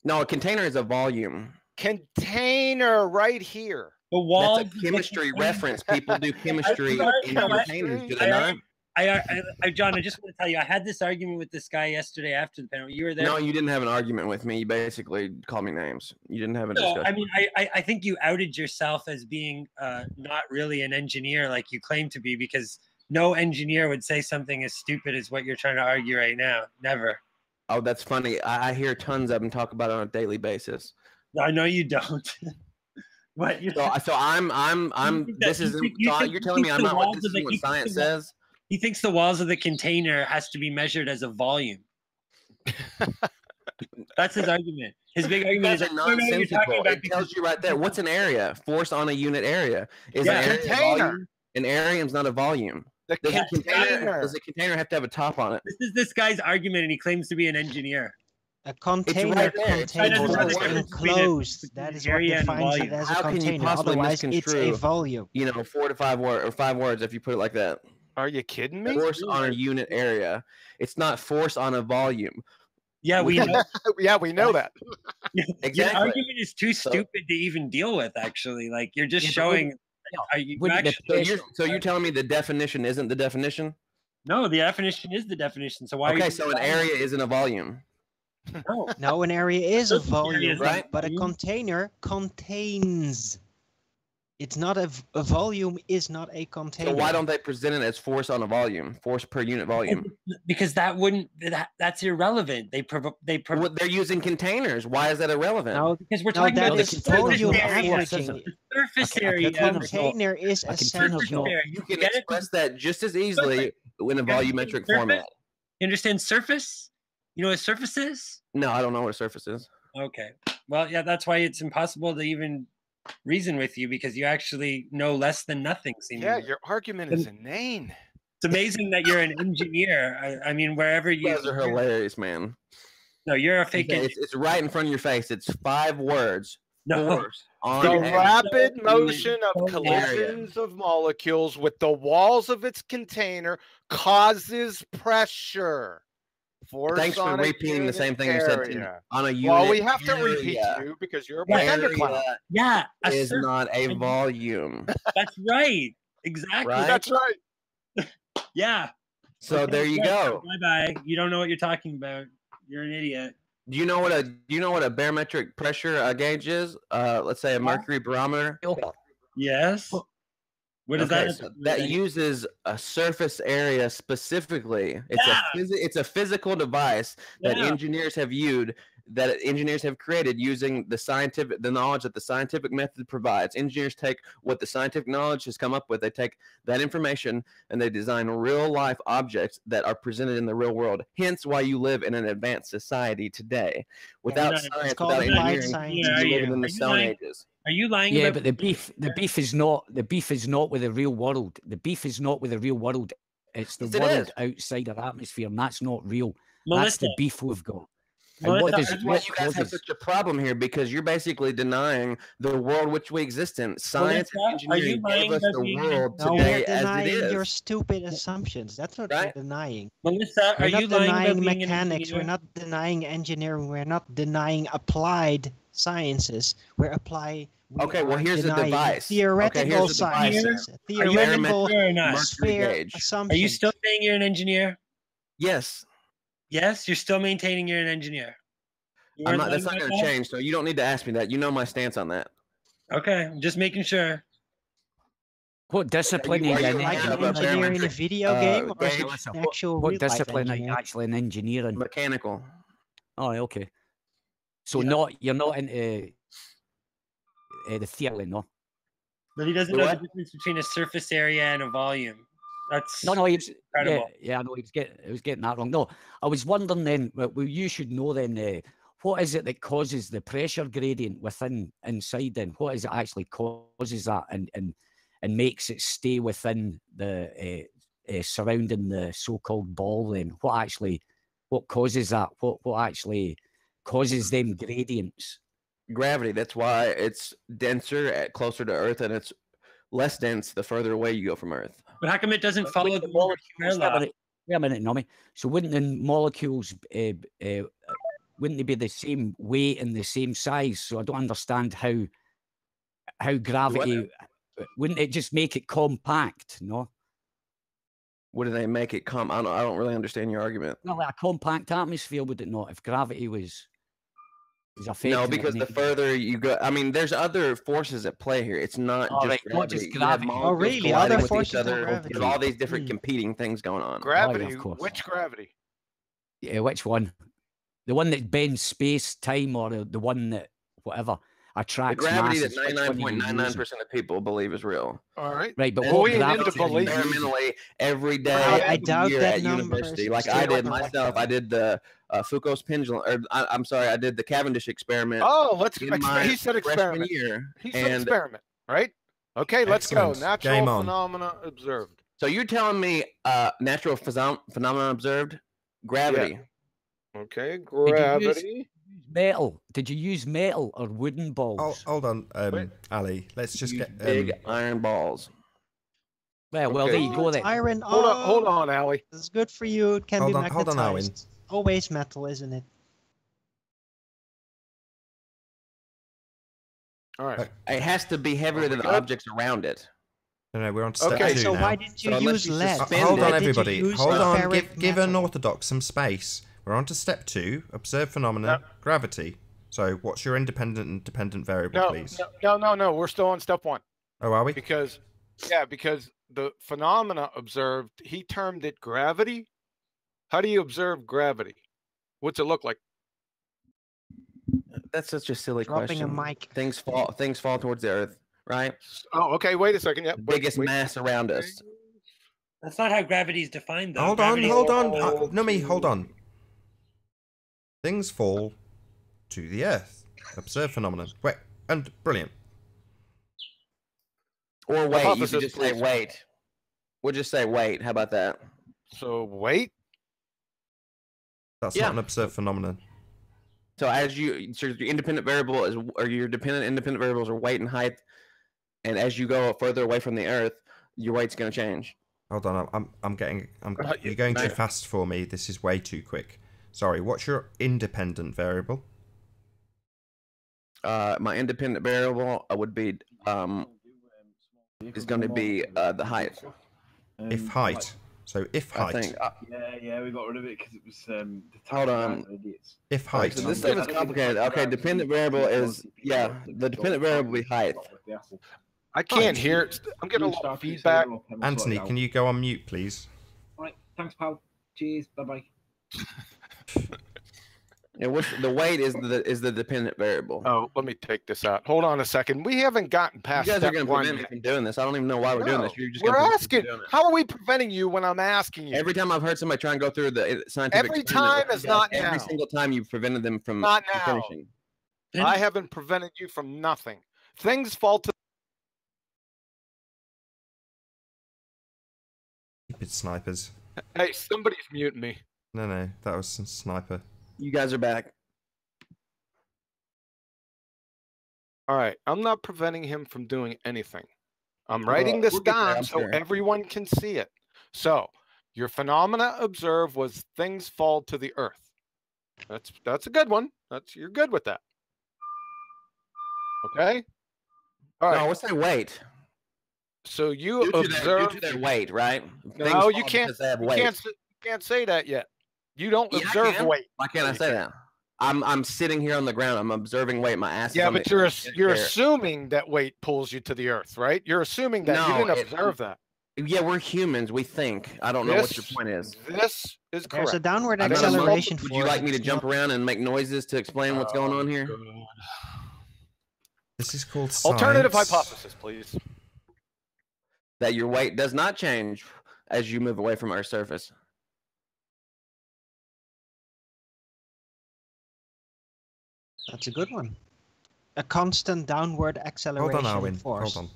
No, a container is a volume. Container right here. The wall. That's a chemistry reference. People do chemistry in containers. Do they not? John, I just want to tell you, I had this argument with this guy yesterday after the panel. You were there. No, you didn't have an argument with me. You basically called me names. You didn't have a discussion. I mean, I think you outed yourself as being not really an engineer like you claim to be, because no engineer would say something as stupid as what you're trying to argue right now. Never. Oh, that's funny. I hear tons of them talk about it on a daily basis. I know you don't. What? So I'm. This is. You're telling me I'm not what this is what science says. He thinks the walls of the container has to be measured as a volume. That's his argument. His big argument is nonsensical. It tells you right there. What's an area? Force on a unit area. Is an area a volume? An area is not a volume. Does a container have to have a top on it? This is this guy's argument, and he claims to be an engineer. A container contains what's enclosed. That is what defines it as a How can you container. possibly Otherwise, it's a misconstrue, volume. 4 to 5 words or 5 words if you put it like that? Are you kidding me? Force on a unit area. It's not force on a volume. Yeah, we know. Yeah, we know that. Exactly. Your argument is too stupid to even deal with. Actually, like you're just showing. So you're telling me the definition isn't the definition? No, the definition is the definition. So why? Okay, so an area isn't a volume. No, an area is a volume, right? But a container contains. It's not a volume. Is not a container. So why don't they present it as force on a volume, force per unit volume? Because that's irrelevant. They're using containers. Why is that irrelevant? No, because we're talking about the volume surface area. A container is essential. You can express that just as easily in a volumetric format. You understand surface? You know what a surface is? No, I don't know what a surface is. Okay. Well, yeah, that's why it's impossible to even reason with you, because you actually know less than nothing. Yeah, your argument is inane. It's amazing that you're an engineer. I mean, wherever you guys are hilarious, man. No, you're a fake engineer. It's right in front of your face. It's 5 words. No. The rapid motion of collisions of molecules with the walls of its container causes pressure. Thanks for repeating the same thing you said on a unit. Well, we have to repeat you because you're a thundercloud. Yeah, is not a volume. That's right. Exactly. Right? That's right. Yeah. So there you go. Bye bye. You don't know what you're talking about. You're an idiot. Do you know what a barometric pressure gauge is? Let's say a mercury barometer. Yes. What is that? So that uses a surface area specifically. It's a physical device that engineers have created using the knowledge that the scientific method provides. Engineers take what the scientific knowledge has come up with. They take that information and they design real life objects that are presented in the real world. Hence why you live in an advanced society today. Without science, without engineering, you live in the Stone Ages. Are you lying? Yeah, but the beef is not with the real world. The beef is not with the real world. It's the world outside our atmosphere, and that's not real. That's the beef we've got. That's why you guys have such a problem here, because you're basically denying the world which we exist in. Science and engineering gave us the world today as it is. Your stupid assumptions. That's what we're denying. Melissa, we're not denying mechanics. We're not denying engineering. We're not denying applied sciences. Okay, well, here's a device. Theoretical sciences. Theoretical assumptions. Are you still saying you're an engineer? Yes. Yes, you're still maintaining you're an engineer. That's not going to change, so you don't need to ask me that. You know my stance on that. Okay, I'm just making sure. What discipline are you like an engineer in a video game, or is it actual? What discipline are you actually an engineer in? Mechanical. Oh, okay. So you're not into the theory, no? But he doesn't know the difference between a surface area and a volume. That's No, he was incredible. yeah, no, he was getting that wrong. No, I was wondering then. Well, you should know then. What is it that causes the pressure gradient inside? Then what is it actually causes that and makes it stay within the surrounding the so-called ball? Then what causes that? What actually causes them gradients? Gravity. That's why it's denser closer to Earth, and it's less dense the further away you go from Earth. But how come it doesn't follow the molecules? Wait a minute, Nomi. So wouldn't the molecules wouldn't they be the same weight and the same size? So I don't understand how gravity wouldn't it just make it compact? No. Wouldn't they make it I don't really understand your argument. Well, like a compact atmosphere, would it not? If gravity was affecting no, because the further you go, I mean, there's other forces at play here. It's not not just gravity. Oh, really? Other forces than gravity. There's all these different competing things going on. Gravity? Oh, yeah, of course. Which gravity? Yeah, which one? The one that bends space, time, or the one that whatever attracts the gravity masses, that 99.99% of people believe is real. All right. Right, but we gravity need to believe experimentally every day, I doubt year that at number university. is Like true. I did myself. I did the Foucault's pendulum, or I'm sorry, I did the Cavendish experiment. Oh, he said experiment. Year, he said experiment, right? Okay, let's Excellent. go. Natural phenomena observed. So you're telling me natural phenomena observed? Gravity. Yeah. Okay, gravity. Metal? Did you use metal or wooden balls? Oh, hold on, Ali. Let's just get big iron balls. Well, there you go then. Iron. Hold on, Ali. This is good for you. It can Hold be on, hold magnetized. on, Owen. Always metal, isn't it? All right. It has to be heavier than the objects around it. No, we're on step Okay, two so now. why didn't you So use unless you lead? Hold Why on, did you everybody. use Hold on. ferric Give metal? an orthodox some space. We're on to step 2. Observe phenomena. Gravity. So, what's your independent and dependent variable, please? No. We're still on step 1. Oh, are we? Because the phenomena observed, he termed it gravity. How do you observe gravity? What's it look like? That's such a silly Dropping question. a mic. Things fall towards the earth, right? Oh, okay. Wait a second. Yeah, Biggest mass around us. That's not how gravity is defined, though. Hold on. Gravity- Numi, hold on. Things fall to the earth. Observe phenomenon. Wait, and brilliant. Or wait, you Hypothesis, could just say please. wait. We'll just say wait. How about that? So wait. That's Yeah. not an observed phenomenon. So your independent variable is, or your independent variables are weight and height, and as you go further away from the Earth, your weight's going to change. Hold on, you're going too fast for me. This is way too quick. Sorry, what's your independent variable? My independent variable would be is going to be the height. If height. So if height. I think. Yeah, we got rid of it because it was the Hold on. idiots. If height. So this stuff is complicated. Okay, dependent variable is the dependent variable will be height. I can't hear. I'm getting a lot of feedback. Anthony, can you go on mute, please? Right, thanks, pal. Cheers. Bye bye. And the weight is the dependent variable. Oh, let me take this out. Hold on a second. We haven't gotten You past guys are step going to 1 prevent me yet. from doing this. I don't even know why we're doing this. You're just We're gonna prevent me asking. from doing it. How are we preventing you when I'm asking you? Every time I've heard somebody try and go through the scientific Every experiment, time is not every now. single time you've prevented them from Not now. finishing. I haven't prevented you from nothing. Things fall to. Stupid snipers. Hey, somebody's muting me. No, that was some sniper. You guys are back. All right, I'm not preventing him from doing anything. I'm writing this we'll get there, down I'm so sure. everyone can see it. So, your phenomena observed was things fall to the earth. That's a good one. You're good with that. Okay? All right. No, let's say weight. So you Due observe to their weight, right? No, Things you fall can't. because they have You weight. can't say that yet. You don't Yeah, I observe can. weight. Why can't I say that? I'm sitting here on the ground. I'm observing weight. My ass. Yeah, is on but the you're air. assuming that weight pulls you to the earth, right? You're assuming that you No, didn't it- observe that. Yeah, we're humans. We think. I don't know what your point is. This is correct. There's a downward I'm not a monkey. acceleration Would force. you like me to It's jump not- around and make noises to explain what's going on here? God. This is called science. Alternative hypothesis, please. That your weight does not change as you move away from Earth's surface. That's a good one. A constant downward Hold acceleration on, Arwin. force. Hold on.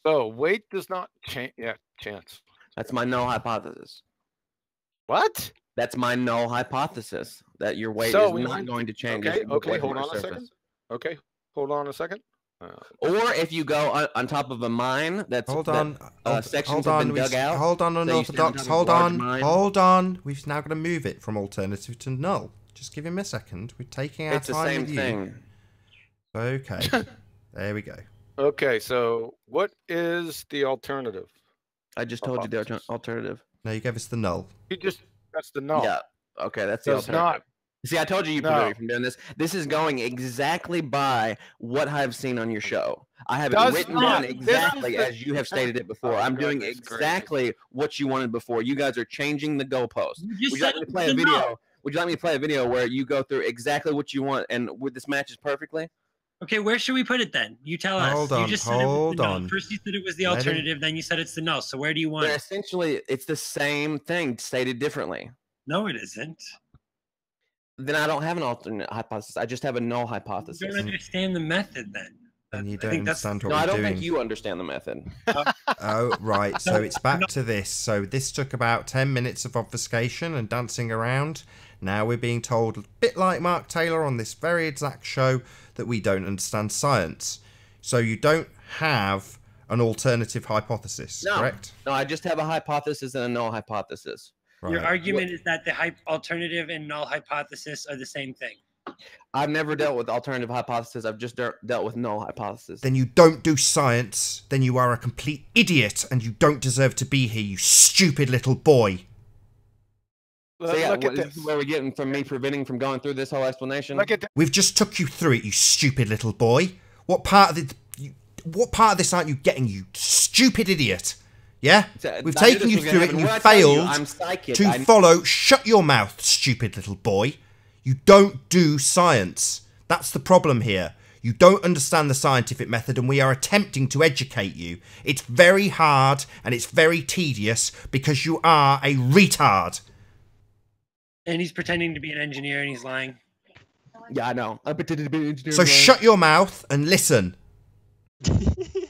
So weight does not change. Yeah, chance. That's my null hypothesis. What? That's my null hypothesis. That your weight So is we not went- going to change. as Okay, you move okay, away from hold on Earth's a second. surface. Okay, hold on a second. Or if you go on top of a mine, that's Hold on. sections Hold have on. been dug out. Hold on, so you stand on unorthodox. top of a Hold large on. mine. Hold on. We've now got to move it from alternative to null. Just give him a second. We're taking our It's the time same with you. thing. Okay. There we go. Okay, so what is the alternative? I just told you the Hypothesis. alternative. No, you gave us the null. That's the null. Yeah. Okay, that's the Does alternative. not. See, I told you you No. prevented me from doing this. This is going exactly by what I've seen on your show. I have Does it written not. down This is exactly the- as you have stated it before. Oh, I'm doing goodness gracious. exactly what you wanted before. You guys are changing the goalpost. You Would just you like said me to play a the video? no. Would you like me to play a video where you go through exactly what you want and with this matches perfectly? Okay, where should we put it then? You tell us. Hold You on, just said it was hold the no. on. First you said it was the Let him- alternative, then you said it's the no. So where do you want They're it? essentially, it's the same thing stated differently. No, it isn't. Then I don't have an alternate hypothesis. I just have a null You hypothesis. don't understand the method then. And you I don't think that's- understand what No, I we're don't doing. think you understand the method. Oh, right. So No, it's back no. to this. So this took about 10 minutes of obfuscation and dancing around. Now we're being told, a bit like Mark Taylor on this very exact show, that we don't understand science. So you don't have an alternative hypothesis, No. correct? No, I just have a hypothesis and a null hypothesis. Your Right. argument is that the alternative and null hypothesis are the same thing. I've never dealt with alternative hypothesis. I've just dealt with null hypothesis. Then you don't do science. Then you are a complete idiot and you don't deserve to be here, you stupid little boy. So yeah, Look at this this. is where we're getting from me preventing from going through this whole explanation. Look at this. We've just took you through it, you stupid little boy. What part of this aren't you getting, you stupid idiot? Yeah? So, We've I knew taken this you was through gonna it and happen. you What I tell you, failed I'm psychic. to follow. Shut your mouth, stupid little boy. You don't do science. That's the problem here. You don't understand the scientific method and we are attempting to educate you. It's very hard and it's very tedious because you are a retard. And he's pretending to be an engineer and he's lying. Yeah, I know. I pretended to be an engineer. So shut your mouth and listen.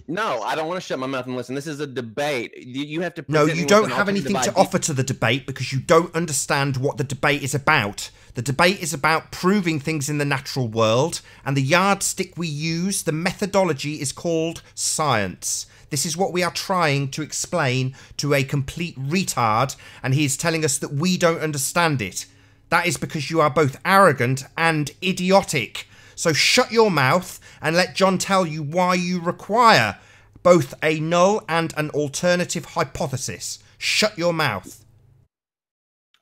No, I don't want to shut my mouth and listen. This is a debate. You have to. No, present me you with don't an have anything to alternative idea. offer to the debate because you don't understand what the debate is about. The debate is about proving things in the natural world, and the yardstick we use, the methodology, is called science. This is what we are trying to explain to a complete retard, and he is telling us that we don't understand it. That is because you are both arrogant and idiotic. So shut your mouth and let John tell you why you require both a null and an alternative hypothesis. Shut your mouth.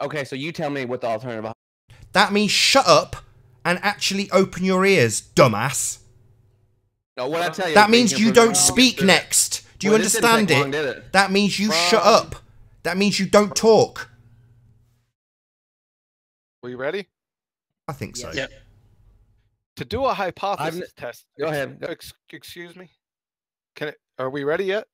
Okay, so you tell me what the alternative. That means shut up and actually open your ears, dumbass. No, what I tell you. That means you don't speak next. Do you Well, this didn't understand take long, it? did it? That means you shut up. That means you don't talk. Were you ready? I think so. Yep. To do a hypothesis test. Go ahead. Excuse me. Are we ready yet?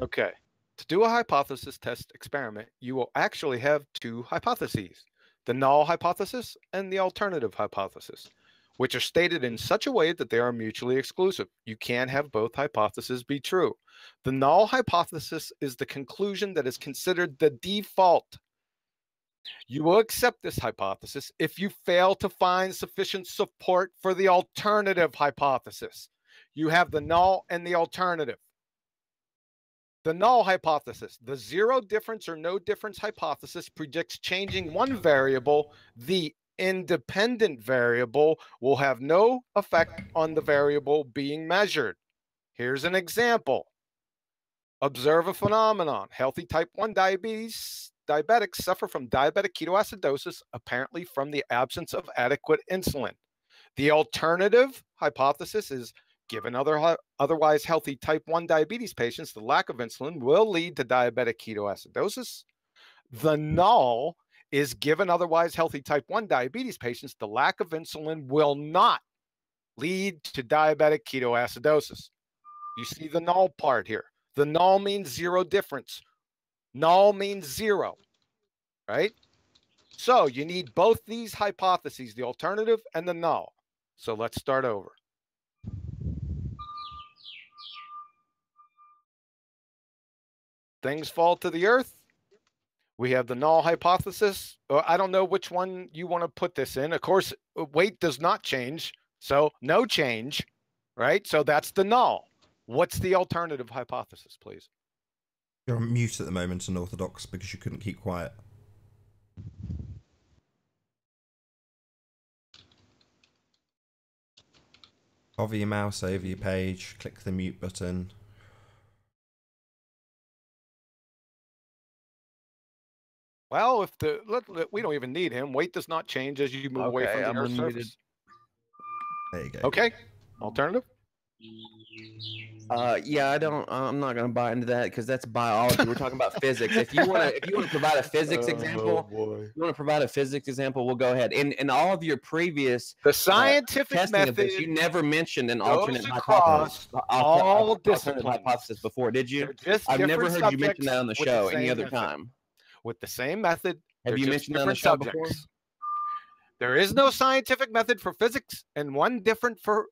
Okay. To do a hypothesis test experiment, you will actually have two hypotheses, the null hypothesis and the alternative hypothesis, which are stated in such a way that they are mutually exclusive. You can't have both hypotheses be true. The null hypothesis is the conclusion that is considered the default. You will accept this hypothesis if you fail to find sufficient support for the alternative hypothesis. You have the null and the alternative. The null hypothesis, the zero difference or no difference hypothesis, predicts changing one variable. The independent variable will have no effect on the variable being measured. Here's an example. Observe a phenomenon. Healthy type 1 diabetics suffer from diabetic ketoacidosis, apparently from the absence of adequate insulin. The alternative hypothesis is given otherwise healthy type 1 diabetes patients, the lack of insulin will lead to diabetic ketoacidosis. The null is given otherwise healthy type 1 diabetes patients, the lack of insulin will not lead to diabetic ketoacidosis. You see the null part here. The null means zero difference. Null means zero, right? So you need both these hypotheses, the alternative and the null. So let's start over. Things fall to the earth. We have the null hypothesis. I don't know which one you want to put this in. Of course, weight does not change. So no change, right? So that's the null. What's the alternative hypothesis, please? You're on mute at the moment, Unorthodox, because you couldn't keep quiet. Hover your mouse over your page, click the mute button. Well, if we don't even need him. Weight does not change as you move away from the Earth's surface. There you go. Okay. Alternative? Yeah, I'm not gonna buy into that because that's biology. We're talking about physics. If you wanna provide a physics example, we'll go ahead. In all of your previous the scientific method, this, you never mentioned an alternate hypothesis. All disciplines. Hypothesis before, did you? I've never heard you mention that on the show any other time. With the same method. Have you mentioned that on the show before? There is no scientific method for physics and one different for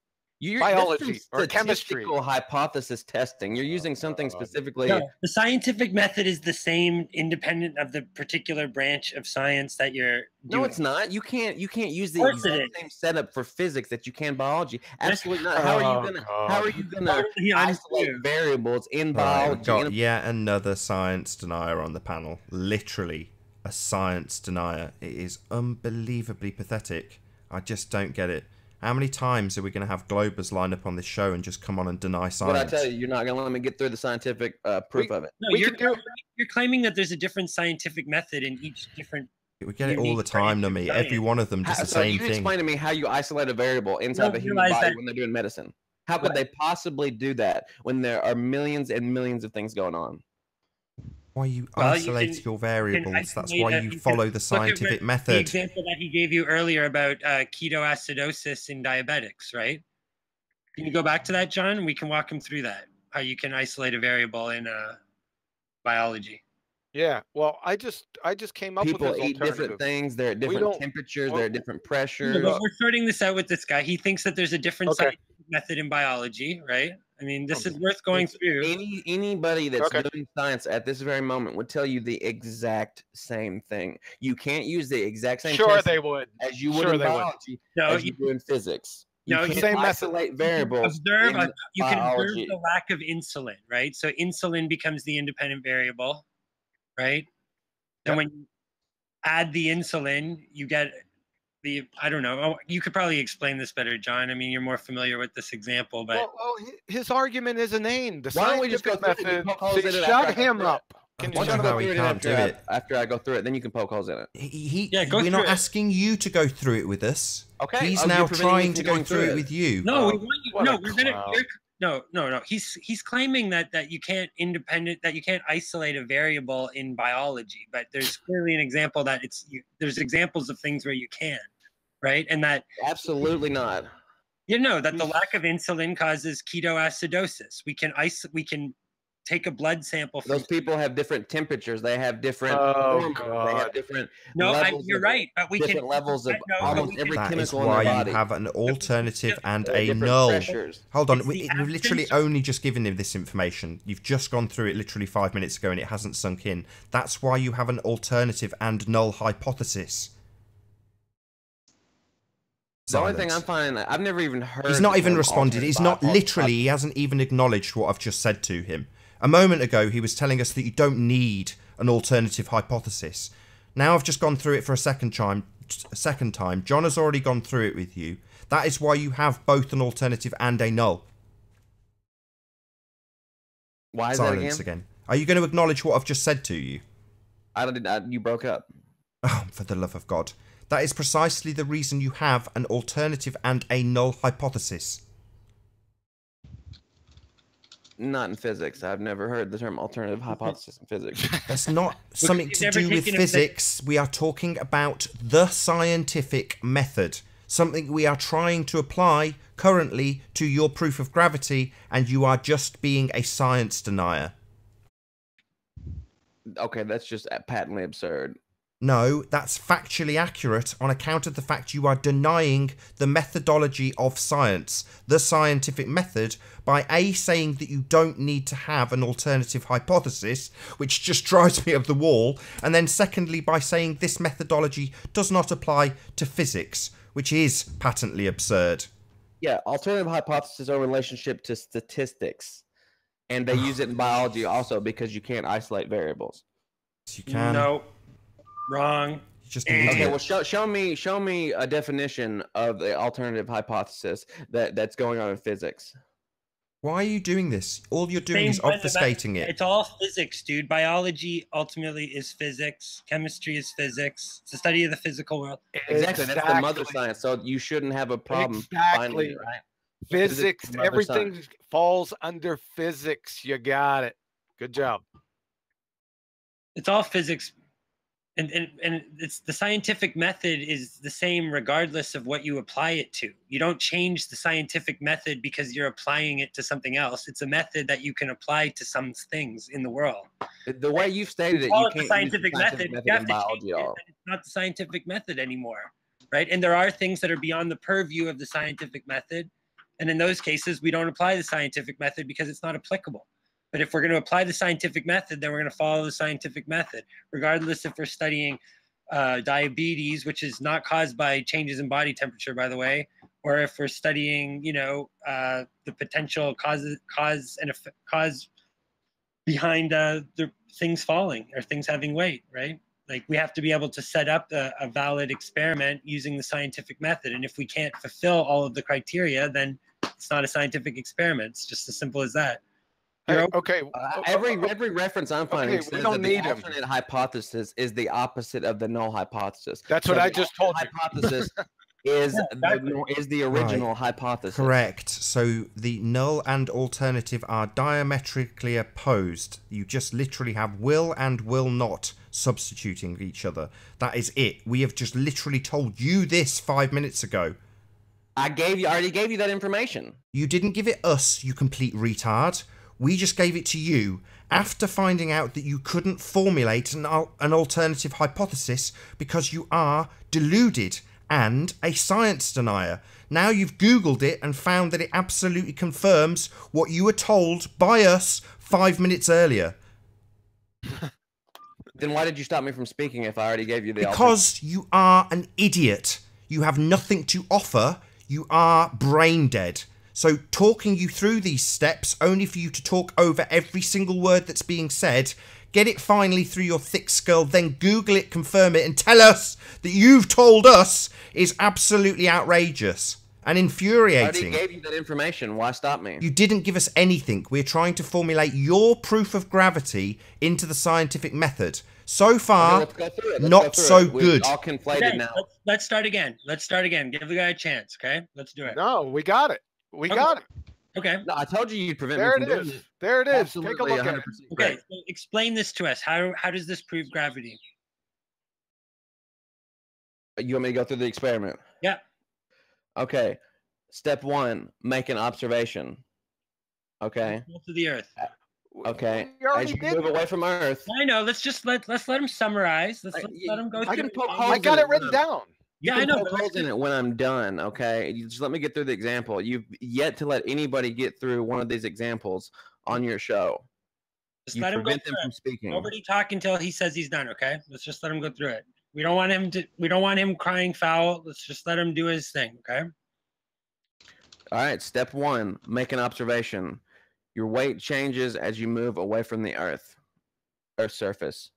biology or chemistry. Hypothesis testing. You're using something specifically. No, the scientific method is the same, independent of the particular branch of science that you're doing. No, it's not. You can't use the exact same setup for physics that you can biology. Absolutely not. How are you gonna isolate variables in biology? We've got yet another science denier on the panel. Literally a science denier. It is unbelievably pathetic. I just don't get it. How many times are we going to have Globers line up on this show and just come on and deny science? But I tell you, you're not going to let me get through the scientific proof of it. No, you're claiming that there's a different scientific method in each different. We get it all the time, Numi. Every one of them does the same thing. Explain to me how you isolate a variable inside the human body when they're doing medicine. How could they possibly do that when there are millions and millions of things going on? Why you isolate your variables? That's why you follow the scientific method. The example that he gave you earlier about ketoacidosis in diabetics, right? Can you go back to that, John? We can walk him through that. How you can isolate a variable in biology. Yeah. Well, I just came up with this alternative. People eat different things. They're at different temperatures. They're at different pressures. But we're sorting this out with this guy. He thinks that there's a different scientific method in biology, right? I mean, this is worth going through. Anybody that's doing science at this very moment would tell you the exact same thing. You can't use the exact same they would. As you would in biology, as you do in physics. You can't isolate variables. You can observe the lack of insulin, right? So insulin becomes the independent variable, right? And when you add the insulin, you get I don't know. You could probably explain this better, John. I mean, you're more familiar with this example, but his argument is inane. The Why don't we just go scientific through method. Shut him up. Can you shut up after I go through it? Then you can poke holes in it. We're not asking you to go through it with us. Okay. He's now trying to go through it with you. No, we want you. No, we're gonna. No. He's claiming that you can't isolate a variable in biology, but there's clearly an example that there's examples of things where you can, right? And that absolutely not. That the lack of insulin causes ketoacidosis. We can take a blood sample. Those people have different temperatures. They have different. They have different. You're right, but we different levels of almost every chemical in the body. That is why you have an alternative and a null. Hold on, we've literally only just given him this information. You've just gone through it literally 5 minutes ago, and it hasn't sunk in. That's why you have an alternative and null hypothesis. The only thing I'm finding, I've never even heard. He's not even responded. He's not literally. He hasn't even acknowledged what I've just said to him. A moment ago, he was telling us that you don't need an alternative hypothesis. Now I've just gone through it for a second time. John has already gone through it with you. That is why you have both an alternative and a null. Why is Silence that again? Are you going to acknowledge what I've just said to you? You broke up. Oh, for the love of God. That is precisely the reason you have an alternative and a null hypothesis. Not in physics. I've never heard the term alternative hypothesis in physics. That's not something you've to never do with taken a physics. We are talking about the scientific method. Something we are trying to apply currently to your proof of gravity, and you are just being a science denier. Okay, that's just patently absurd. No, that's factually accurate on account of the fact you are denying the methodology of science, the scientific method, by A, saying that you don't need to have an alternative hypothesis, which just drives me up the wall, and then secondly by saying this methodology does not apply to physics, which is patently absurd. Yeah, alternative hypothesis are relationship to statistics. And they use it in biology also because you can't isolate variables. You can. No. Wrong. Just an Okay, idiot. well, show me a definition of the alternative hypothesis that's going on in physics. Why are you doing this? All you're doing is obfuscating it. It's all physics, dude. Biology ultimately is physics. Chemistry is physics. It's the study of the physical world. Exactly. That's the mother science. So you shouldn't have a problem finding it, right? Physics, Mother everything science. falls under physics. You got it. Good job. It's all physics. And it's the scientific method is the same regardless of what you apply it to. You don't change the scientific method because you're applying it to something else. It's a method that you can apply to some things in the world. The way you've stated it, Call you it the can't scientific use the method. scientific You have in to change biology it, at all. and it's not the scientific method anymore, right? And there are things that are beyond the purview of the scientific method, and in those cases, we don't apply the scientific method because it's not applicable. But if we're going to apply the scientific method, then we're going to follow the scientific method, regardless if we're studying diabetes, which is not caused by changes in body temperature, by the way, or if we're studying, the potential cause behind the things falling or things having weight, right? Like we have to be able to set up a valid experiment using the scientific method. And if we can't fulfill all of the criteria, then it's not a scientific experiment. It's just as simple as that. Hey, okay. Every reference I'm finding Okay, we says don't that the need 'em. alternate hypothesis is the opposite of the null hypothesis. That's So what I the just told you. hypothesis is the original Right. hypothesis. Correct. So the null and alternative are diametrically opposed. You just literally have will and will not substituting each other. That is it. We have just literally told you this 5 minutes ago. I already gave you that information. You didn't give it us, you complete retard. We just gave it to you after finding out that you couldn't formulate an alternative hypothesis because you are deluded and a science denier. Now you've Googled it and found that it absolutely confirms what you were told by us 5 minutes earlier. Then why did you stop me from speaking if I already gave you the Because you are an idiot. You have nothing to offer. You are brain dead. So talking you through these steps only for you to talk over every single word that's being said, get it finally through your thick skull, then Google it, confirm it, and tell us that you've told us is absolutely outrageous and infuriating. I already gave you that information. Why stop me? You didn't give us anything. We're trying to formulate your proof of gravity into the scientific method. So far, Okay, let's go through it. Let's not go through so it. We're good. all conflated Okay, now. let's start again. Let's start again. Give the guy a chance, okay? Let's do it. No, we got it. We got it. Okay. No, I told you you'd prevent There me it from doing is. it. There it is. Take a Absolutely, look at 100% it. Okay. correct. So explain this to us. How does this prove gravity? You want me to go through the experiment? Yeah. Okay. Step 1, make an observation. Okay. Go to the Earth. Okay. We already As you did move that. away from Earth, I know. Let's let him summarize. Let's let him go I through. can poke it. holes I got in it written down. Yeah, you I can know. poke but holes in it when I'm done. Okay. You just let me get through the example. You've yet to let anybody get through one of these examples on your show. Just You let him go prevent through them from it. speaking. Nobody talk until he says he's done. Okay. Let's just let him go through it. We don't want him crying foul. Let's just let him do his thing. Okay. All right. Step 1, make an observation. Your weight changes as you move away from the Earth's surface.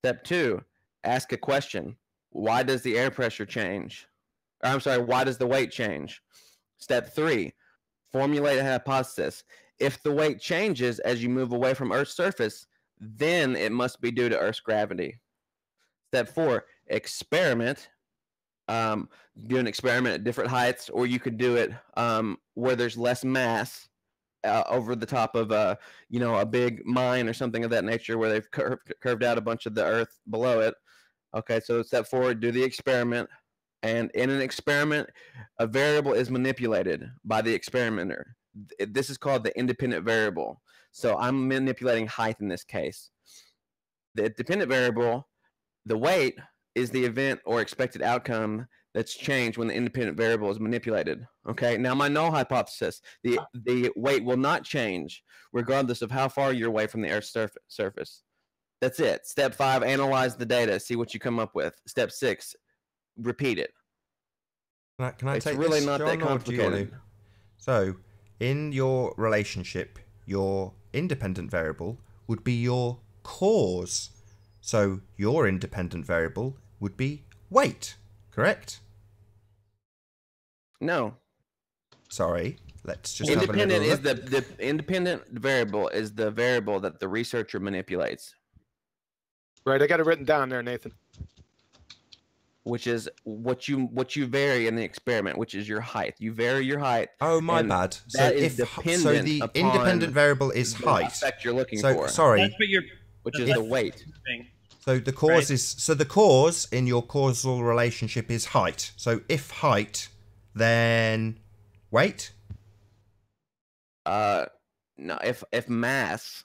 Step 2, ask a question. Why does the air pressure change? Or, I'm sorry, why does the weight change? Step 3, formulate a hypothesis. If the weight changes as you move away from Earth's surface, then it must be due to Earth's gravity. Step 4, experiment do an experiment at different heights, or you could do it where there's less mass over the top of a big mine or something of that nature, where they've curved out a bunch of the earth below it. Okay, so step forward, do the experiment, and in an experiment, a variable is manipulated by the experimenter. This is called the independent variable. So I'm manipulating height in this case. The dependent variable, the weight, is the event or expected outcome that's changed when the independent variable is manipulated. Okay, now my null hypothesis, the weight will not change regardless of how far you're away from the Earth's surface. That's it. Step 5, analyze the data, see what you come up with. Step 6, repeat it. Can I It's take really this, not that John, or do you want complicated. to? So, in your relationship, your independent variable would be your cause. So, your independent variable would be weight, correct? No. Sorry, let's just Independent have a is little look. the independent variable is the variable that the researcher manipulates, Right, I got it written down there, Nathan. which is what you vary in the experiment, which is your height. You vary your height. Oh, my and bad. So that is so dependent the upon independent variable is the height. effect you're looking So for. sorry. That's what you're. Which that's is the what weight. you're doing. So the cause is the cause in your causal relationship is height. So if height, then weight. No, if mass,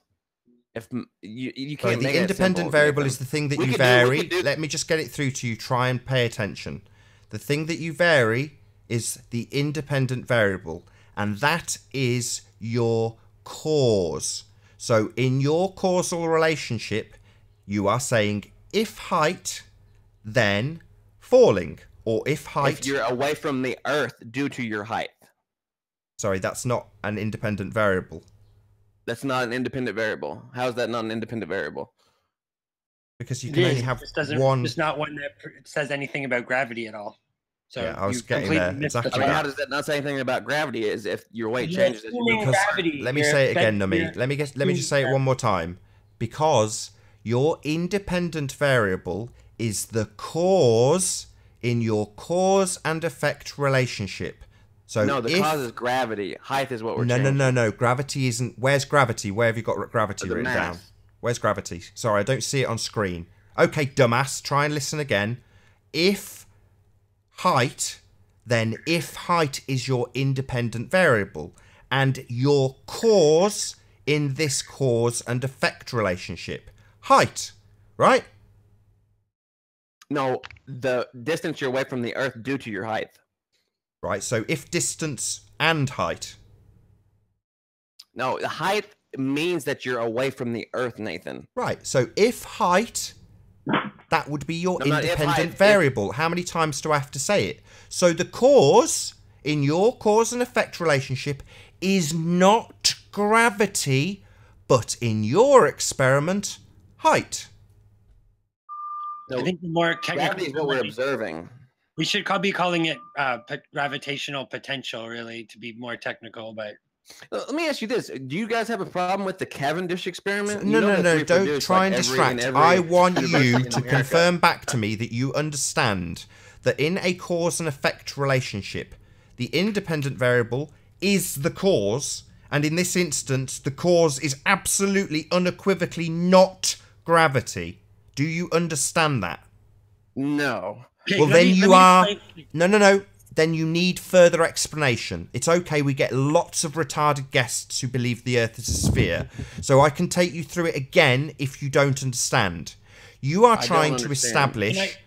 if you Sorry, can't the make it independent simple, variable Nathan. is the thing that We you could do- we vary. could do- Let me just get it through to you. Try and pay attention. The thing that you vary is the independent variable, and that is your cause. So in your causal relationship, you are saying if height, then falling, or if height. If you're away from the Earth due to your height. Sorry, that's not an independent variable. That's not an independent variable. How is that not an independent variable? Because you It can is, only it have just doesn't. one. It's not one that says anything about gravity at all. So Yeah, I was you getting completely there. missed the Exactly I mean, that. how does that not say anything about gravity? Is if your weight You're changes as you assuming move Because gravity. let me You're say it again, expecting- Nami. Let me just say it one more time. Because your independent variable is the cause in your cause and effect relationship. So No, the if, cause is gravity. Height is what we're no, changing. no. Gravity isn't. Where's gravity? Where have you got gravity The written mass. down? Where's gravity? Sorry, I don't see it on screen. Okay, dumbass. Try and listen again. If height, then if height is your independent variable, and your cause in this cause and effect relationship, height, right? No, the distance you're away from the Earth due to your height. Right. So if distance and height. No, the height means that you're away from the Earth, Nathan. Right. So if height, that would be your No, not if independent height, if- variable. How many times do I have to say it? So the cause in your cause and effect relationship is not gravity, but in your experiment, height. No, I think the more gravity technical. is what we're observing. We should be calling it gravitational potential, really, to be more technical. But Let me ask you this: do you guys have a problem with the Cavendish experiment? You No, know no, that's no, don't reproduced, try like, and every- distract. in every I want university you in to America. confirm back to me that you understand that in a cause and effect relationship, the independent variable is the cause, and in this instance, the cause is absolutely unequivocally not gravity. Do you understand that? No. okay, Well, let then me- you let me are... explain- No. Then you need further explanation. It's okay, we get lots of retarded guests who believe the Earth is a sphere. So I can take you through it again if you don't understand. You are I don't trying to understand. establish...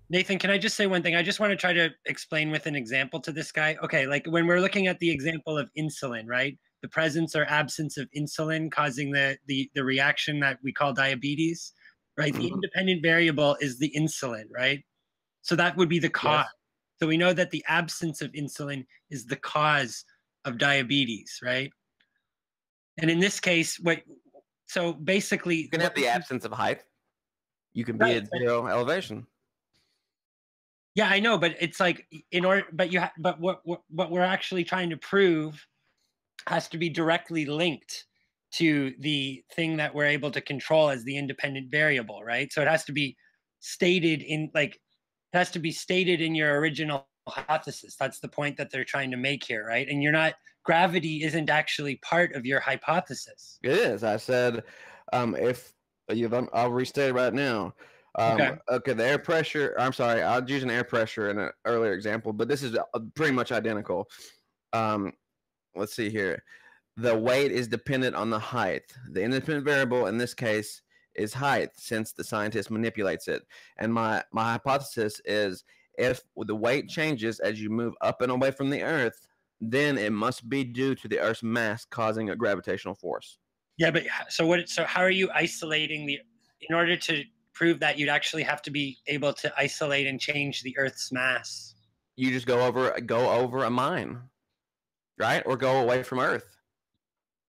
Nathan, can I just say one thing? I just want to try to explain with an example to this guy. Okay, like when we're looking at the example of insulin, right? The presence or absence of insulin causing the reaction that we call diabetes, right? The independent variable is the insulin, right? So that would be the cause. Yes. So we know that the absence of insulin is the cause of diabetes, right? And in this case, so basically, You can have the absence of height. You can be Right, at but- zero elevation. Yeah, I know, but it's like in order, but what we're actually trying to prove has to be directly linked to the thing that we're able to control as the independent variable, right? So it has to be stated in like has to be stated in your original hypothesis. That's the point that they're trying to make here, right? And you're not, gravity isn't actually part of your hypothesis. It is. I said, if I'll restate it right now. Okay, the air pressure. I'm sorry, I was using air pressure in an earlier example, but this is pretty much identical. Let's see here. The weight is dependent on the height. The independent variable in this case is height, since the scientist manipulates it. And my hypothesis is, if the weight changes as you move up and away from the Earth, then it must be due to the Earth's mass causing a gravitational force. Yeah, but so how are you isolating in order to prove that, you'd actually have to be able to isolate and change the Earth's mass? You just go over a mine, right? Or go away from Earth.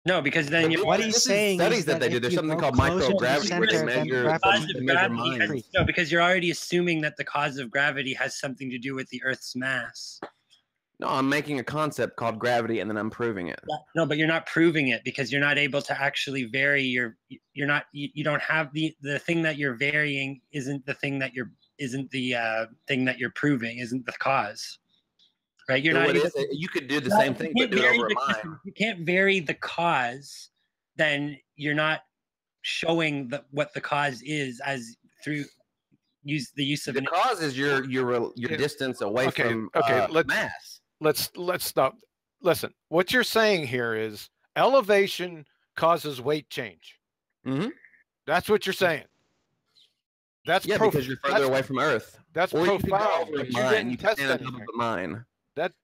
No, because then what he's saying studies is that they do. There's something called microgravity where they measure the mine. No, because you're already assuming that the cause of gravity has something to do with the Earth's mass. No, I'm making a concept called gravity, and then I'm proving it. No, but you're not proving it, because you're not able to actually vary you don't have the thing that you're varying isn't the thing that you're proving, isn't the cause. Right? You're not able, you could do the same thing, but do it over a mine. If you can't vary the cause, then you're not showing what the cause is through the use of the cause is your distance away from mass. Let's stop. Listen, what you're saying here is elevation causes weight change. Mm-hmm. That's what you're saying. That's because you're further away from Earth. That's profound. You didn't test anything.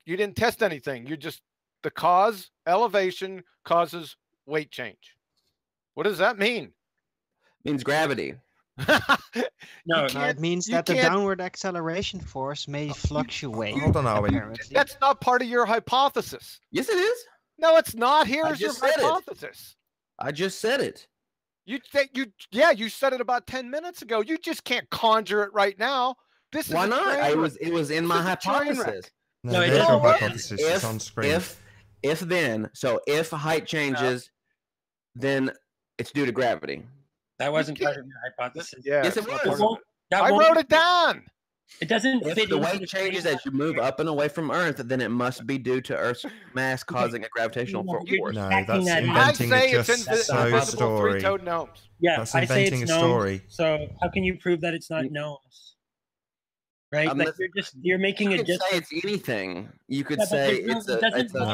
You didn't test anything. You just, the cause, elevation causes weight change. What does that mean? It means gravity. No, it means that the downward acceleration force may fluctuate. Hold on, Owen. That's not part of your hypothesis. Yes, it is. No, it's not. Here's your hypothesis. I just said it. You said it about 10 minutes ago. You just can't conjure it right now. Why not? It was in my hypothesis. No, there's no hypothesis. It's on screen. If height changes, then it's due to gravity. That wasn't part of your hypothesis. Yes, it was. I wrote it down. It doesn't fit. If the weight changes as you move up and away from Earth, then it must be due to Earth's mass causing a gravitational force. No, that's inventing a just so story. Yeah, that's inventing a story. So how can you prove that it's not gnomes? Right? You're making it just say it's anything. You could say it's a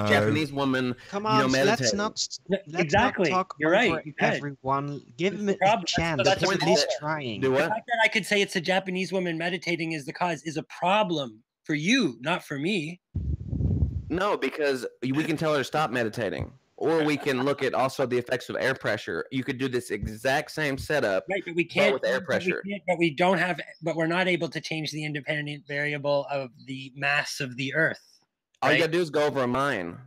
Japanese woman. Come on, meditating. let's not talk You're right. over everyone. Give him a chance. That's at least trying. Do what? The fact that I could say it's a Japanese woman meditating is the cause is a problem for you, not for me. No, because we can tell her to stop meditating. Or we can look at also the effects of air pressure. You could do this exact same setup, right? But we can't with air pressure. But we're not able to change the independent variable of the mass of the Earth. All you gotta do is go over a mine,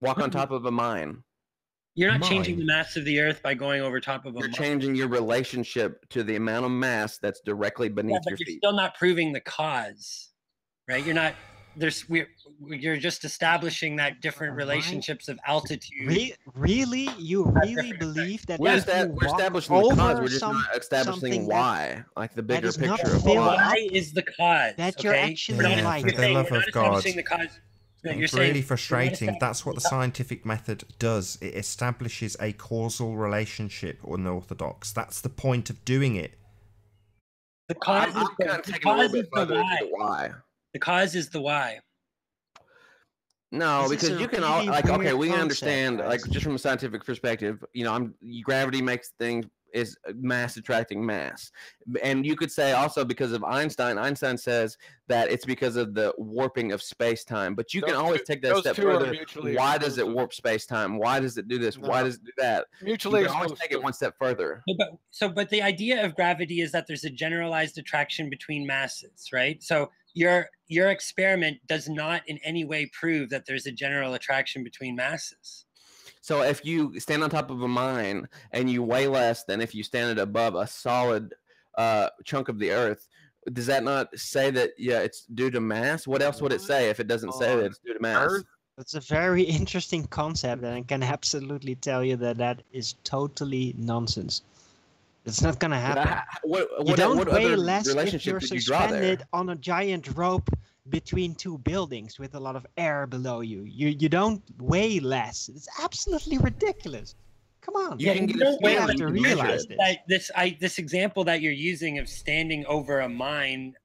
walk on top of a mine. You're not changing the mass of the Earth by going over top of a mine. You're changing your relationship to the amount of mass that's directly beneath your feet. You're still not proving the cause, right? You're not. You're just establishing that different relationships of altitude. Really? You really believe that? We're establishing the cause. We're just not establishing why, like the bigger picture of why is the cause. That you're actually like. For the love of God. It's really frustrating. That's what the scientific method does. It establishes a causal relationship unorthodox. That's the point of doing it. The cause is the why. The cause is the why. No, because you can all we understand just from a scientific perspective. Gravity makes things is mass attracting mass, and you could say also because of Einstein. Einstein says that it's because of the warping of space time. But you can always take that step further. Why does it warp space time? Why does it do this? Why does it do that? Mutually, you can always take it one step further. But the idea of gravity is that there's a generalized attraction between masses, right? So your experiment does not in any way prove that there's a general attraction between masses. So if you stand on top of a mine and you weigh less than if you stand above a solid chunk of the Earth, does that not say that it's due to mass? What else would it say if it doesn't say that it's due to mass? That's a very interesting concept, and I can absolutely tell you that is totally nonsense. It's not gonna But happen. what You don't weigh other less if relationship you're did you draw there? suspended on a giant rope between two buildings with a lot of air below you. You don't weigh less. It's absolutely ridiculous. Come on. You can you get a don't weigh have feeling, to you can measure realize it. this. This example that you're using of standing over a mine,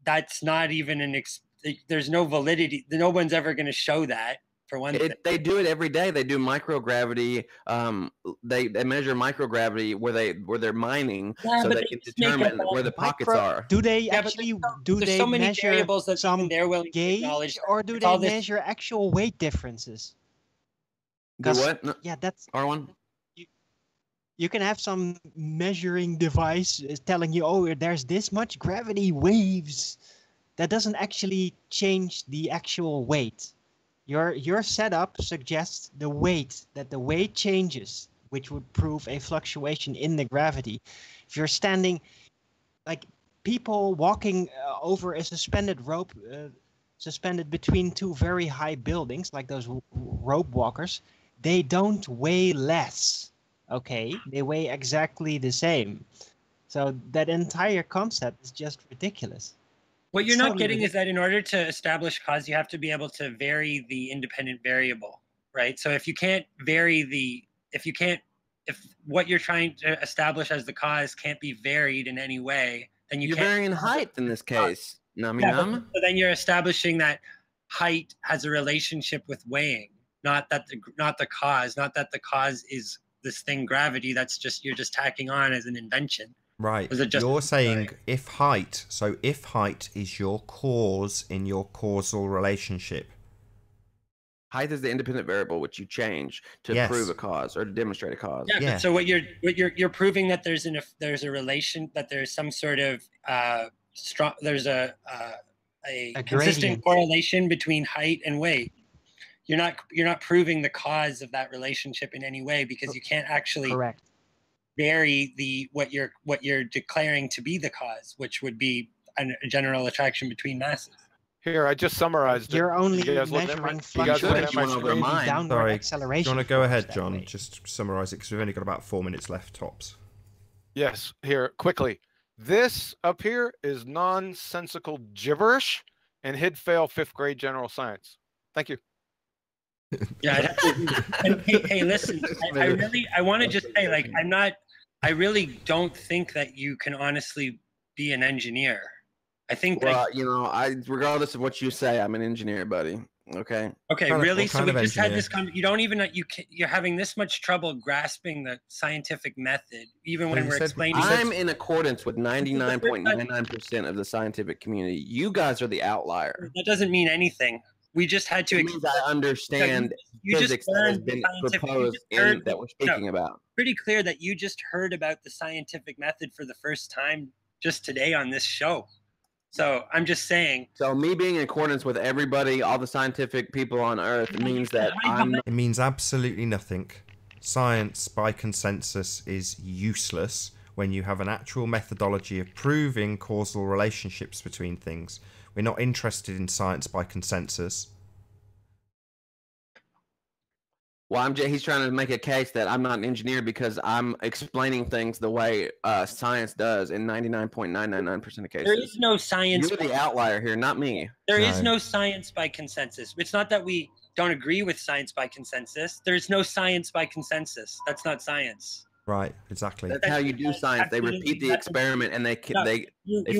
that's not even there's no validity. No one's ever going to show that, for one thing. They do it every day. They do microgravity. They measure microgravity where they're mining, Yeah, so but they they can just make determine up where the pockets are. Do they Yeah, but actually there's they so many measure variables that some even they're willing to gauge, acknowledge that or do it's they all this- measure actual weight differences? Do 'Cause, what? No, Yeah, that's R1? you can have some measuring device telling you, oh, there's this much gravity waves. That doesn't actually change the actual weight. Your setup suggests the weight, that the weight changes, which would prove a fluctuation in the gravity. If you're standing, like people walking over a suspended rope, suspended between two very high buildings, like those rope walkers, they don't weigh less. Okay, they weigh exactly the same. So that entire concept is just ridiculous. What you're It's not totally getting is that in order to establish cause, you have to be able to vary the independent variable, right? So if you can't vary if what you're trying to establish as the cause can't be varied in any way, then You're can't. varying height in this case. Yeah, but so then you're establishing that height has a relationship with weighing, not that the cause is this thing gravity. That's just you're just tacking on as an invention. Right. You're saying if height is your cause in your causal relationship. Height is the independent variable which you change to prove a cause or to demonstrate a cause. Yeah. But so what you're proving that there's a relation, that there's some sort of strong, there's a consistent correlation between height and weight. You're not proving the cause of that relationship in any way, because you can't actually vary what you're declaring to be the cause, which would be a general attraction between masses. Here, I just summarized You're only measuring fluctuation Sorry, downward acceleration. Do you want to go ahead, John? Just summarize it, because we've only got about 4 minutes left, tops. Yes, here, quickly. This up here is nonsensical gibberish, and he'd fail 5th grade general science. Thank you. Yeah. Hey, listen, I want to just say, like, I really don't think that you can honestly be an engineer. I think regardless of what you say, I'm an engineer, buddy. Okay. Okay, really? So we just had this you're having this much trouble grasping the scientific method, even when we're explaining. I'm in accordance with 99.99% of the scientific community. You guys are the outlier. That doesn't mean anything. We just had to. It means I understand physics that has been proposed and that we're speaking about. Pretty clear that you just heard about the scientific method for the first time just today on this show. So I'm just saying. So me being in accordance with everybody, all the scientific people on Earth, means that It means absolutely nothing. Science by consensus is useless when you have an actual methodology of proving causal relationships between things. We're not interested in science by consensus. Well, he's trying to make a case that I'm not an engineer because I'm explaining things the way science does in 99.999% of cases. There is no science. You're the outlier here, not me. There is no science by consensus. It's not that we don't agree with science by consensus. There's no science by consensus. That's not science. Right, exactly. That's how you do science. They repeat the experiment and they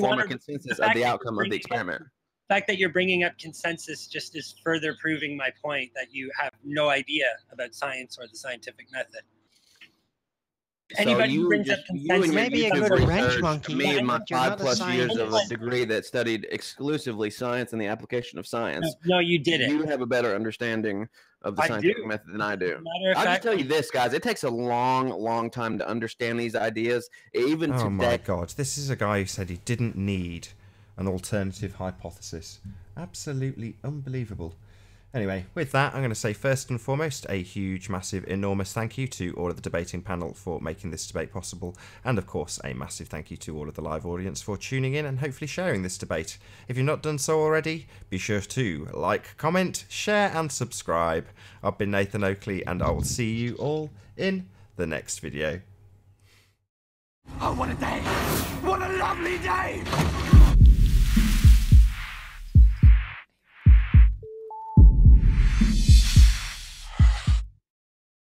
form a consensus of the outcome of the experiment. The fact that you're bringing up consensus just is further proving my point that you have no idea about science or the scientific method. Anybody who brings up consensus, maybe a good wrench monkey. Me and my 5+ years of a degree that studied exclusively science and the application of science. No, you didn't. You have a better understanding of the scientific method than I do. I'll just tell you this, guys. It takes a long, long time to understand these ideas. Even today. Oh my God! This is a guy who said he didn't need an alternative hypothesis. Absolutely unbelievable. Anyway, with that, I'm going to say first and foremost a huge, massive, enormous thank you to all of the debating panel for making this debate possible, and of course a massive thank you to all of the live audience for tuning in and hopefully sharing this debate. If you've not done so already, be sure to like, comment, share and subscribe. I've been Nathan Oakley and I will see you all in the next video. Oh, what a day! What a lovely day!